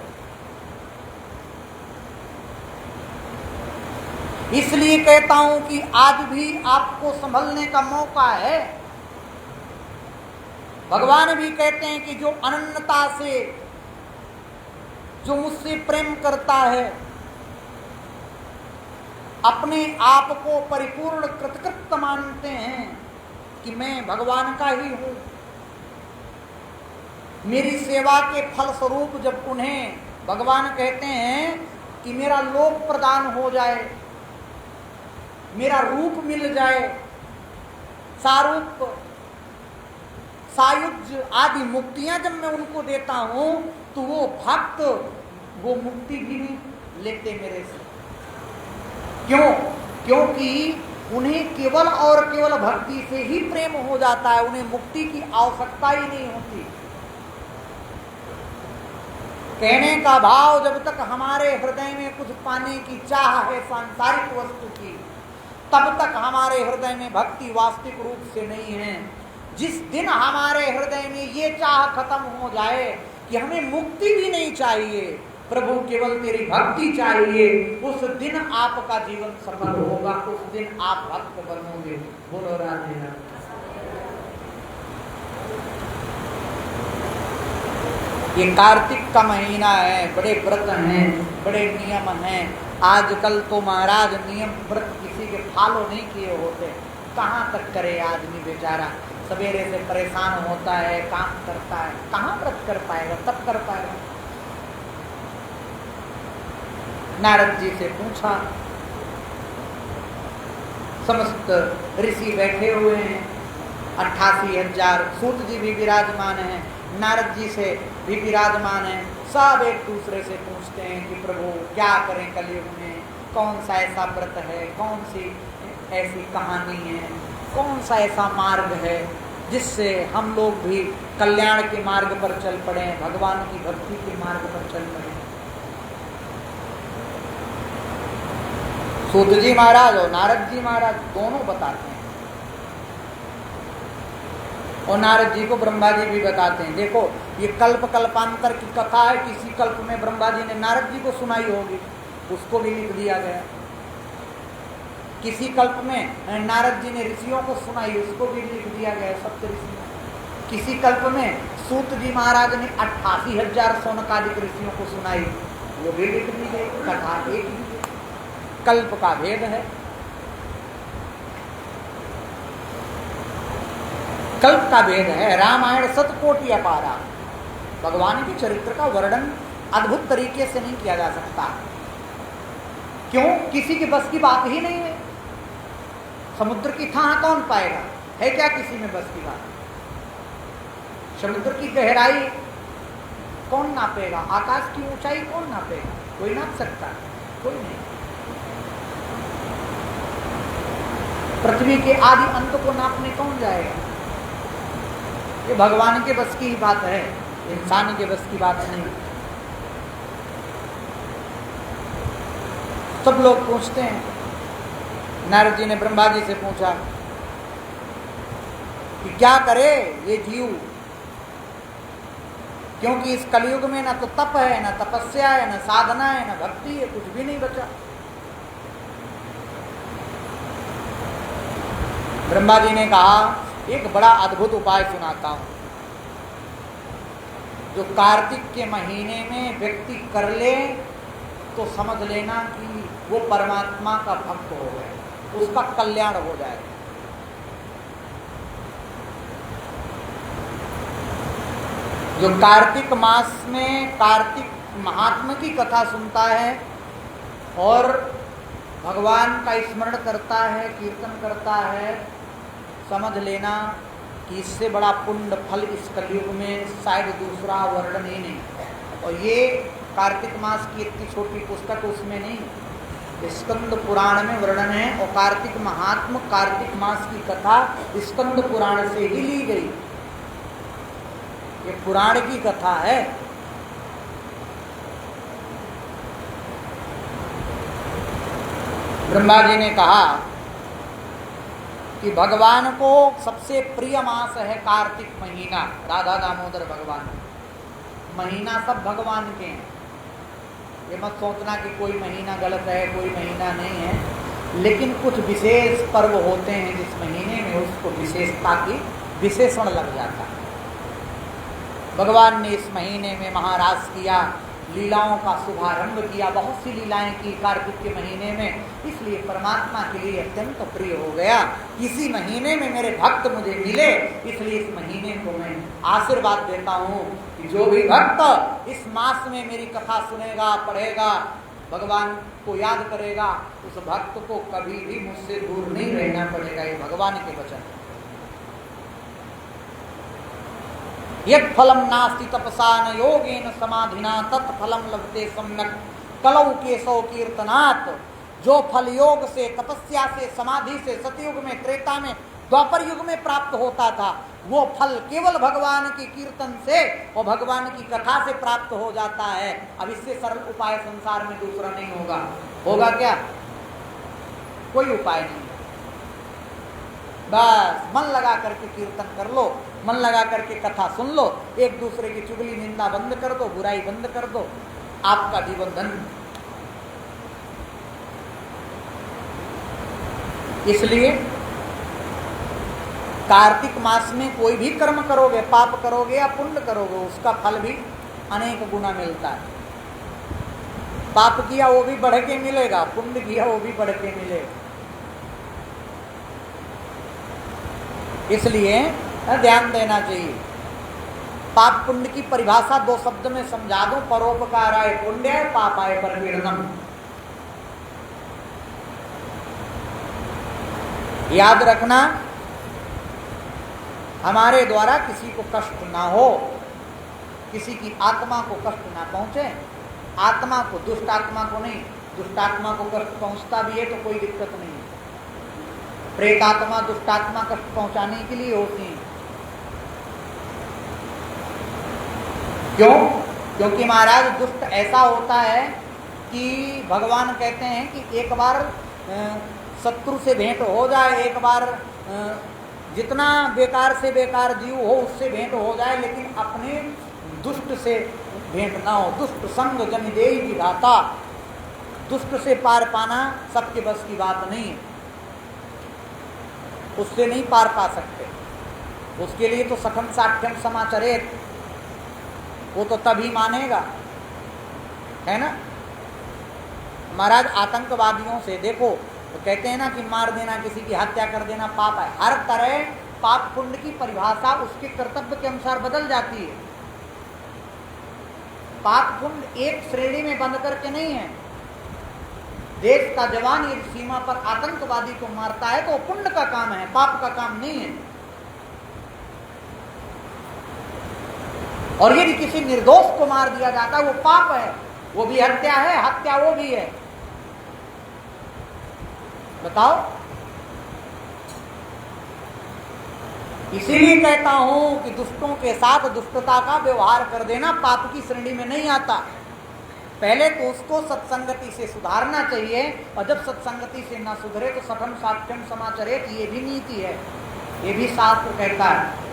इसलिए कहता हूं कि आज भी आपको संभलने का मौका है। भगवान भी कहते हैं कि जो अनन्यता से, जो मुझसे प्रेम करता है, अपने आप को परिपूर्ण कृतकृत मानते हैं कि मैं भगवान का ही हूं, मेरी सेवा के फल स्वरूप जब उन्हें भगवान कहते हैं कि मेरा लोक प्रदान हो जाए, मेरा रूप मिल जाए, सारूप सायुज्य आदि मुक्तियां जब मैं उनको देता हूं तो वो भक्त वो मुक्ति भी नहीं लेते मेरे से। क्यों? क्योंकि उन्हें केवल और केवल भक्ति से ही प्रेम हो जाता है, उन्हें मुक्ति की आवश्यकता ही नहीं होती। कहने का भाव जब तक हमारे हृदय में कुछ पाने की चाह है सांसारिक वस्तु की, तब तक हमारे हृदय में भक्ति वास्तविक रूप से नहीं है। जिस दिन हमारे हृदय में ये चाह खत्म हो जाए कि हमें मुक्ति भी नहीं चाहिए, प्रभु केवल तेरी भक्ति चाहिए, उस दिन आपका जीवन सफल होगा, उस दिन आप भक्त बनोगे। बोलो राधे राधे। ये कार्तिक का महीना है, बड़े व्रत हैं, बड़े नियम हैं। आजकल तो महाराज नियम व्रत किसी के फॉलो नहीं किए होते, कहाँ तक करे आदमी बेचारा, सवेरे से परेशान होता है, काम करता है, कहाँ व्रत कर पाएगा, तब कर पाएगा। नारद जी से पूछा, समस्त ऋषि बैठे हुए हैं, 88,000 सूत जी भी विराजमान हैं, नारद जी से भी विराजमान हैं। सब एक दूसरे से पूछते हैं कि प्रभु क्या करें कलयुग में, कौन सा ऐसा व्रत है, कौन सी ऐसी कहानी है, कौन सा ऐसा मार्ग है जिससे हम लोग भी कल्याण के मार्ग पर चल पड़े, भगवान की भक्ति के मार्ग पर चल पड़े। सूत जी महाराज और नारद जी महाराज दोनों बताते हैं, और नारद जी को ब्रह्मा जी भी बताते हैं। देखो ये कल्प कल्पांतर की कथा है, किसी कल्प में ब्रह्मा जी ने नारद जी को सुनाई होगी, उसको भी लिख दिया गया। किसी कल्प में नारद जी ने ऋषियों को सुनाई, उसको भी लिख दिया गया सप्तऋषि में। किसी कल्प में सूत जी महाराज ने 88,000 सौनकादिक ऋषियों को सुनाई, वो भी लिख दी गई। कथा एक ही, कल्प का भेद है। कल्प का भेद है। रामायण शतकोटि अपारा, भगवान के चरित्र का वर्णन अद्भुत तरीके से नहीं किया जा सकता। क्यों? किसी के बस की बात ही नहीं है। समुद्र की थाह कौन पाएगा, है क्या किसी में बस की बात? समुद्र की गहराई कौन नापेगा, आकाश की ऊंचाई कौन नापेगा? कोई नाप सकता है? कोई नहीं। पृथ्वी के आदि अंत को नापने कौन जाएगा? ये भगवान के बस की ही बात है, इंसान के बस की बात नहीं। सब लोग पूछते हैं। नारद जी ने ब्रह्मा जी से पूछा कि क्या करे ये जीव, क्योंकि इस कलयुग में ना तो तप है, ना तपस्या है, ना साधना है, ना भक्ति है, कुछ भी नहीं बचा। ब्रह्मा जी ने कहा एक बड़ा अद्भुत उपाय सुनाता हूं, जो कार्तिक के महीने में व्यक्ति कर ले तो समझ लेना कि वो परमात्मा का भक्त हो गया, उसका कल्याण हो जाएगा। जो कार्तिक मास में कार्तिक महात्मा की कथा सुनता है और भगवान का स्मरण करता है, कीर्तन करता है, समझ लेना कि इससे बड़ा पुण्य फल इस कलयुग में शायद दूसरा वर्णन ही नहीं। और ये कार्तिक मास की इतनी छोटी पुस्तक उसमें नहीं, स्कंद पुराण में वर्णन है। और कार्तिक महात्मा कार्तिक मास की कथा स्कंद पुराण से ही ली गई, ये पुराण की कथा है। ब्रह्मा जी ने कहा कि भगवान को सबसे प्रिय मास है कार्तिक महीना, राधा दामोदर भगवान महीना सब भगवान के हैं। ये मत सोचना कि कोई महीना गलत है, कोई महीना नहीं है, लेकिन कुछ विशेष पर्व होते हैं जिस महीने में उसको विशेषता की विशेषण लग जाता है। भगवान ने इस महीने में महाराज किया, लीलाओं का शुभारंभ किया, बहुत सी लीलाएं की कार्तिक के महीने में, इसलिए परमात्मा के लिए अत्यंत प्रिय हो गया। इसी महीने में मेरे भक्त मुझे मिले, इसलिए इस महीने को मैं आशीर्वाद देता हूँ कि जो भी भक्त इस मास में मेरी कथा सुनेगा, पढ़ेगा, भगवान को याद करेगा, उस भक्त को कभी भी मुझसे दूर नहीं रहना पड़ेगा। ये भगवान के वचन। यत् फलम नास्ति तपसा न योगेन समाधिना तत्फलम लभते सम्यक कलौ केशव कीर्तनात्। जो फल योग से, तपस्या से, समाधि से सतयुग में, त्रेता में, द्वापर युग में प्राप्त होता था, वो फल केवल भगवान के कीर्तन से और भगवान की कथा से प्राप्त हो जाता है। अब इससे सरल उपाय संसार में दूसरा नहीं होगा। होगा क्या? कोई उपाय नहीं। बस मन लगा करके कीर्तन कर लो, मन लगा करके कथा सुन लो, एक दूसरे की चुगली निंदा बंद कर दो, बुराई बंद कर दो, आपका जीवन धन्य। इसलिए कार्तिक मास में कोई भी कर्म करोगे, पाप करोगे या पुण्य करोगे, उसका फल भी अनेक गुना मिलता है। पाप किया वो भी बढ़ के मिलेगा, पुण्य किया वो भी बढ़ के मिलेगा। इसलिए ध्यान देना चाहिए। पाप पुण्य की परिभाषा दो शब्द में समझा दूं, परोपकाराय पुण्याय पापाय परपीड़नम। याद रखना, हमारे द्वारा किसी को कष्ट ना हो, किसी की आत्मा को कष्ट ना पहुंचे। आत्मा को, दुष्ट आत्मा को नहीं। दुष्ट आत्मा को कष्ट पहुंचता भी है तो कोई दिक्कत नहीं है। प्रेत आत्मा, दुष्ट आत्मा कष्ट पहुंचाने के लिए होती है। क्यों? क्योंकि महाराज दुष्ट ऐसा होता है कि भगवान कहते हैं कि एक बार शत्रु से भेंट हो जाए, एक बार जितना बेकार से बेकार जीव हो उससे भेंट हो जाए, लेकिन अपने दुष्ट से भेंट ना हो। दुष्ट संग जन देई विधाता। दुष्ट से पार पाना सबके बस की बात नहीं है, उससे नहीं पार पा सकते। उसके लिए तो सखम साठ्यम समाचरेत, वो तो तभी मानेगा, है ना। महाराज आतंकवादियों से देखो तो कहते हैं ना कि मार देना, किसी की हत्या कर देना पाप है। हर तरह पाप पुण्य की परिभाषा उसके कर्तव्य के अनुसार बदल जाती है। पाप पुण्य एक श्रेणी में बंद करके नहीं है। देश का जवान यदि सीमा पर आतंकवादी को मारता है तो वो पुण्य का काम है, पाप का काम नहीं है। और यदि किसी निर्दोष को मार दिया जाता है वो पाप है, वो भी हत्या है, हत्या वो भी है। बताओ। इसीलिए कहता हूं कि दुष्टों के साथ दुष्टता का व्यवहार कर देना पाप की श्रेणी में नहीं आता। पहले तो उसको सत्संगति से सुधारना चाहिए, और जब सत्संगति से ना सुधरे तो सठम साठ्यम समाचरेत, ये भी नीति है, ये भी शास्त्र कहता है।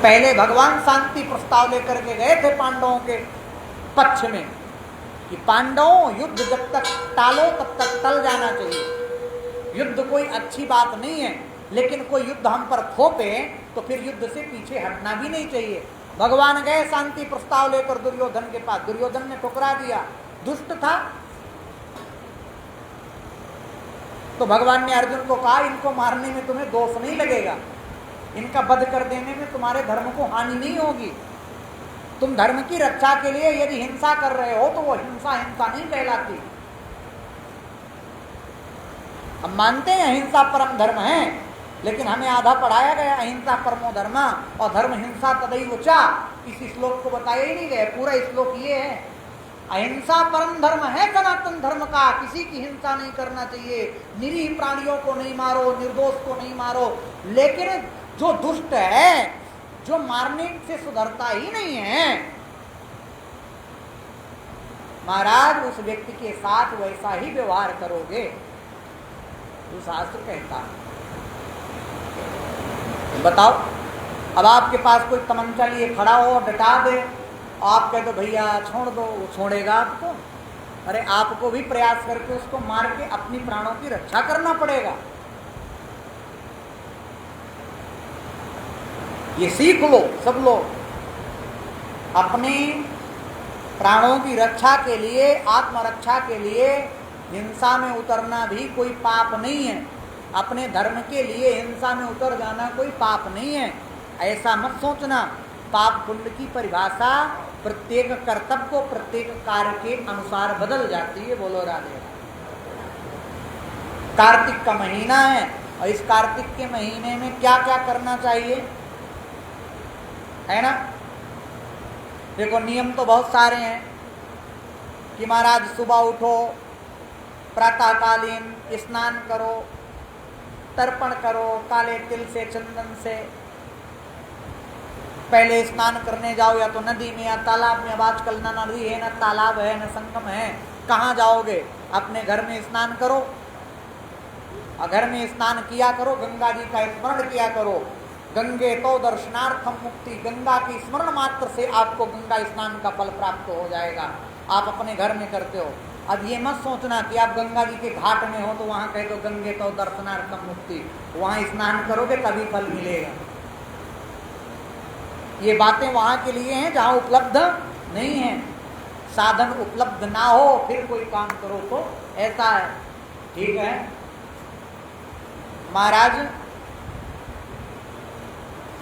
पहले भगवान शांति प्रस्ताव लेकर के गए थे पांडवों के पक्ष में कि पांडवों, युद्ध जब तक टालो तब तक टल जाना चाहिए। युद्ध कोई अच्छी बात नहीं है, लेकिन कोई युद्ध हम पर थोपे तो फिर युद्ध से पीछे हटना भी नहीं चाहिए। भगवान गए शांति प्रस्ताव लेकर दुर्योधन के पास, दुर्योधन ने ठुकरा दिया, दुष्ट था। तो भगवान ने अर्जुन को कहा, इनको मारने में तुम्हें दोष नहीं लगेगा, इनका वध कर देने में तुम्हारे धर्म को हानि नहीं होगी। तुम धर्म की रक्षा के लिए यदि हिंसा कर रहे हो तो वो हिंसा हिंसा नहीं कहलाती। हम मानते हैं हिंसा परम धर्म है, लेकिन हमें आधा पढ़ाया गया अहिंसा परमो धर्म, और धर्म हिंसा तदैव चा, इस श्लोक को बताया ही नहीं गया। पूरा श्लोक ये है, अहिंसा परम धर्म है सनातन धर्म का, किसी की हिंसा नहीं करना चाहिए, निरीह प्राणियों को नहीं मारो, निर्दोष को नहीं मारो। लेकिन जो दुष्ट है, जो मारने से सुधरता ही नहीं है, महाराज उस व्यक्ति के साथ वैसा ही व्यवहार करोगे तो शास्त्र कहता है। बताओ, अब आपके पास कोई तमंचा लिए खड़ा हो, डटा दे, आप कह दो भैया छोड़ दो, वो छोड़ेगा आपको? अरे आपको भी प्रयास करके उसको मार के अपनी प्राणों की रक्षा करना पड़ेगा। ये सीख लो सब लोग, अपने प्राणों की रक्षा के लिए, आत्मरक्षा के लिए हिंसा में उतरना भी कोई पाप नहीं है। अपने धर्म के लिए हिंसा में उतर जाना कोई पाप नहीं है, ऐसा मत सोचना। पाप पुण्य की परिभाषा प्रत्येक कर्तव्य को प्रत्येक कार्य के अनुसार बदल जाती है। बोलो राधे। कार्तिक का महीना है, और इस कार्तिक के महीने में क्या क्या करना चाहिए, है ना? देखो, नियम तो बहुत सारे हैं कि महाराज सुबह उठो, प्रातःकालीन स्नान करो, तर्पण करो काले तिल से, चंदन से। पहले स्नान करने जाओ या तो नदी में या तालाब में। अब आजकल ना नदी है, ना तालाब है, ना संगम है, कहाँ जाओगे? अपने घर में स्नान करो, और घर में स्नान किया करो, गंगा जी का स्मरण किया करो। गंगे तो दर्शनार्थम मुक्ति, गंगा की स्मरण मात्र से आपको गंगा स्नान का फल प्राप्त हो जाएगा। आप अपने घर में करते हो। अब ये मत सोचना कि आप गंगा जी के घाट में हो तो वहाँ कह दो गंगे तो दर्शनार्थम मुक्ति, वहाँ स्नान करोगे तभी फल मिलेगा। ये बातें वहाँ के लिए हैं जहाँ उपलब्ध नहीं है। साधन उपलब्ध ना हो फिर कोई काम करो तो ऐसा है, ठीक है महाराज।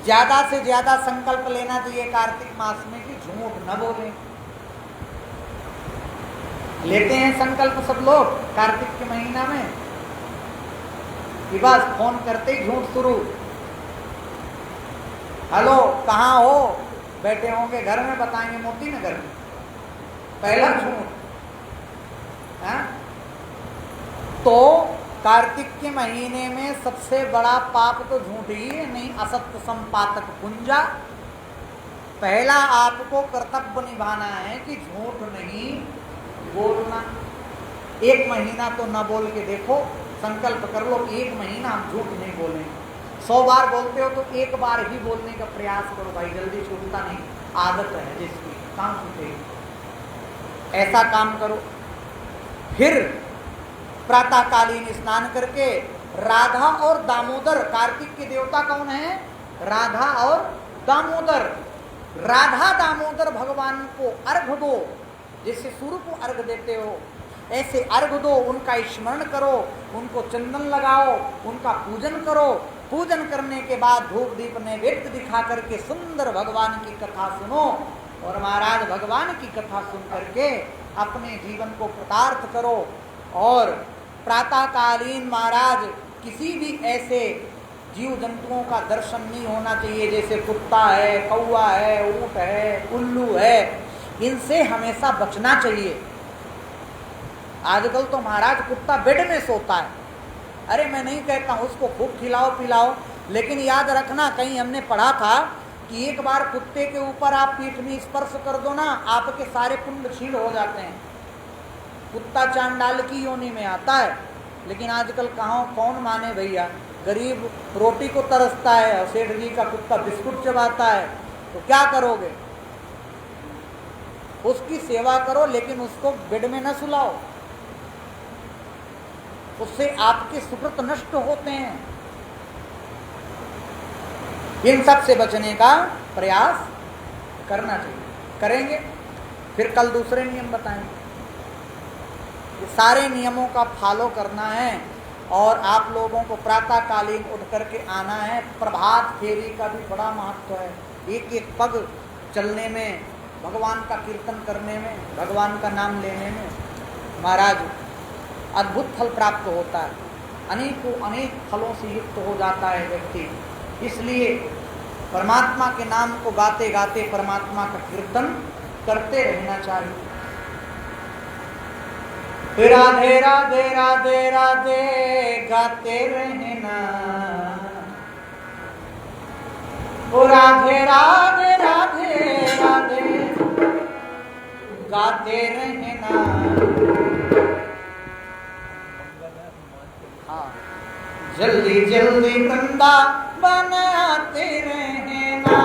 ज्यादा से ज्यादा संकल्प लेना चाहिए कार्तिक मास में कि झूठ न बोलें। लेते हैं संकल्प सब लोग कार्तिक के महीना में कि बस फोन करते ही झूठ शुरू। हेलो, कहाँ हो? बैठे होंगे घर में, बताएंगे मोती नगर में, पहला झूठ। तो कार्तिक के महीने में सबसे बड़ा पाप तो झूठ ही है, नहीं असत्य संपातक पुंजा। पहला आपको कर्तव्य निभाना है कि झूठ नहीं बोलना। एक महीना तो न बोल के देखो, संकल्प कर लो कि एक महीना हम झूठ नहीं बोलेंगे। 100 बार बोलते हो तो एक बार ही बोलने का प्रयास करो भाई, जल्दी छूटता नहीं। आदत है जिसकी, काम छूटेगी। ऐसा काम करो। फिर प्रातःकालीन स्नान करके राधा और दामोदर, कार्तिक के देवता कौन है? राधा और दामोदर। राधा दामोदर भगवान को अर्घ दो, जैसे सूर्य को अर्घ देते हो ऐसे अर्घ दो, उनका स्मरण करो, उनको चंदन लगाओ, उनका पूजन करो। पूजन करने के बाद धूप दीप नैवेद्य दिखा करके सुंदर भगवान की कथा सुनो, और महाराज भगवान की कथा सुन करके अपने जीवन को कृतार्थ करो। और प्रातःकालीन महाराज किसी भी ऐसे जीव जंतुओं का दर्शन नहीं होना चाहिए, जैसे कुत्ता है, कौवा है, ऊंट है, उल्लू है, इनसे हमेशा बचना चाहिए। आजकल तो महाराज कुत्ता बेड में सोता है। अरे मैं नहीं कहता उसको खूब खिलाओ पिलाओ, लेकिन याद रखना, कहीं हमने पढ़ा था कि एक बार कुत्ते के ऊपर आप पीठ में स्पर्श कर दो ना, आपके सारे पुण्य क्षीण हो जाते हैं। कुत्ता चांडाल की योनि में आता है, लेकिन आजकल कहाँ कौन माने भैया। गरीब रोटी को तरसता है और सेठ जी का कुत्ता बिस्कुट चबाता है, तो क्या करोगे? उसकी सेवा करो, लेकिन उसको बेड में न सुलाओ, उससे आपके सुकृत नष्ट होते हैं। इन सब से बचने का प्रयास करना चाहिए। करेंगे फिर कल दूसरे नियम बताएंगे। ये सारे नियमों का फॉलो करना है और आप लोगों को प्रातःकालीन उठ करके आना है। प्रभात फेरी का भी बड़ा महत्व है। एक एक पग चलने में, भगवान का कीर्तन करने में, भगवान का नाम लेने में महाराज अद्भुत फल प्राप्त होता है। अनेक फलों से युक्त हो जाता है व्यक्ति। इसलिए परमात्मा के नाम को गाते गाते परमात्मा का कीर्तन करते रहना चाहिए। राधे राधे राधे राधे गाते रहना, ओ राधे राधे राधे राधे गाते रहना। हाँ, जल्दी जल्दी वृंदावन आते रहना,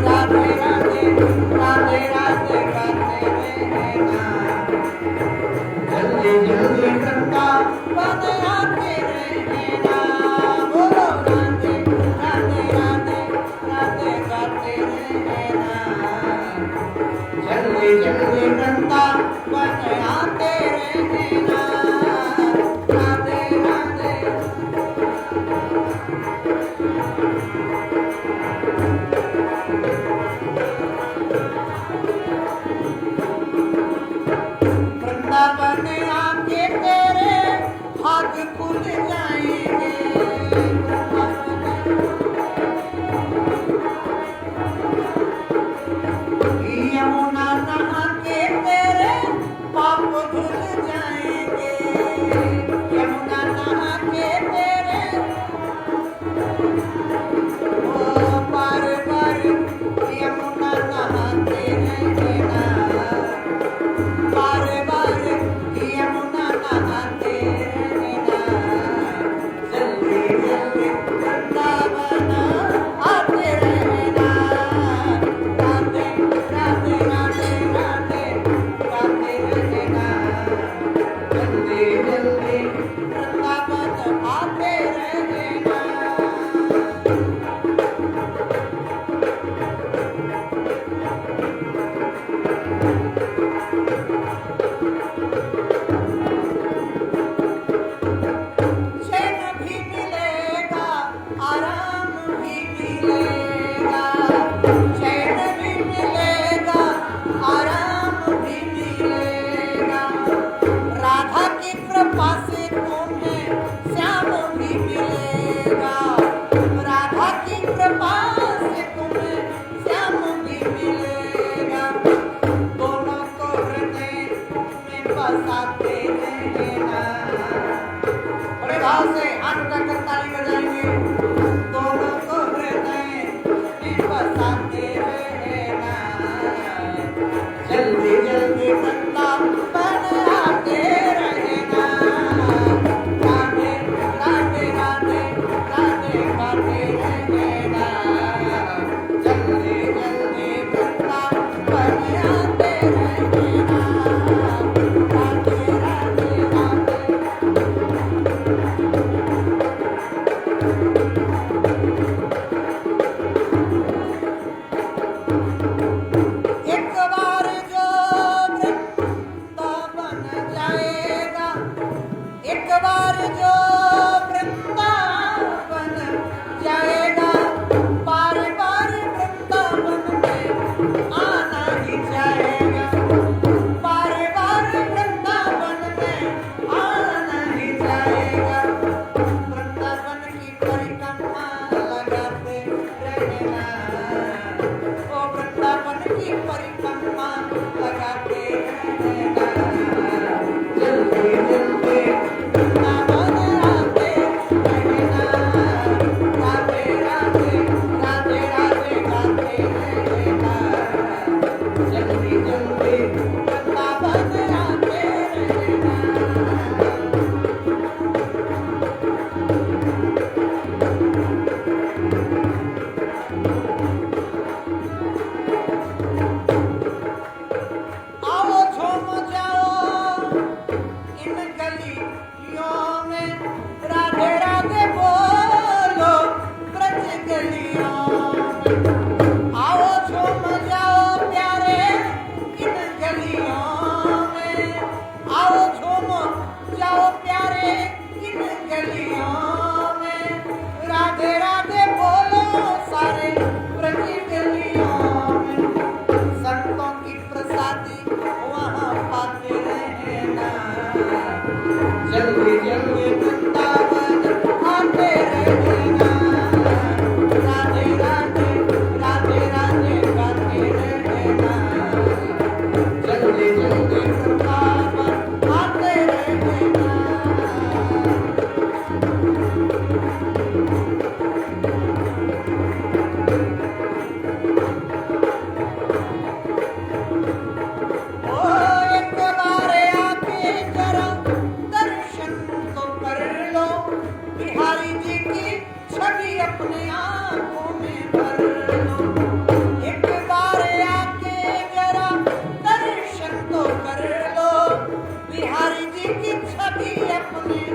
राधे राधे राधे राधे गाते रहना। जल्दी जल्दी वृंदावन आते रहना, बोलो राधे राधे राधे राधे गाते रहना। जल्दी जल्दी वृंदावन आते रहना, राधे राधे। वृंदावन आके तेरे भाग खुल जाएंगे, यमुना नहा के तेरे पाप धुल जाएंगे, यमुना नहा के तेरे ओ बार बार यमुना नहाते रहना, बार बार यमुना नहाते रहना। जल्दी जल्दी वृंदावन आते रहना, राधे राधे राधे राधे गाते रहना। जल्दी जल्दी वृंदावन आते रहना। चैन भी मिलेगा, आराम भी मिलेगा, चैन भी मिलेगा, आराम भी मिलेगा। राधा की कृपा से तुम्हें श्याम भी मिलेगा, राधा की कृपा से तुम्हें श्याम भी मिलेगा। दोनों को हृदय में बसाते रहना, बड़े भाव से हाथ उठाकर ताली बजाएंगे। दोनों को हृदय में बसाते रहना, जल्दी जल्दी वृंदावन आते रहना, राधे राधे राधे राधे गाते रहना। जल्दी जल्दी वृंदावन आते रहना, राधे राधे राधे। एक बार जो वृंदावन की छवि अपने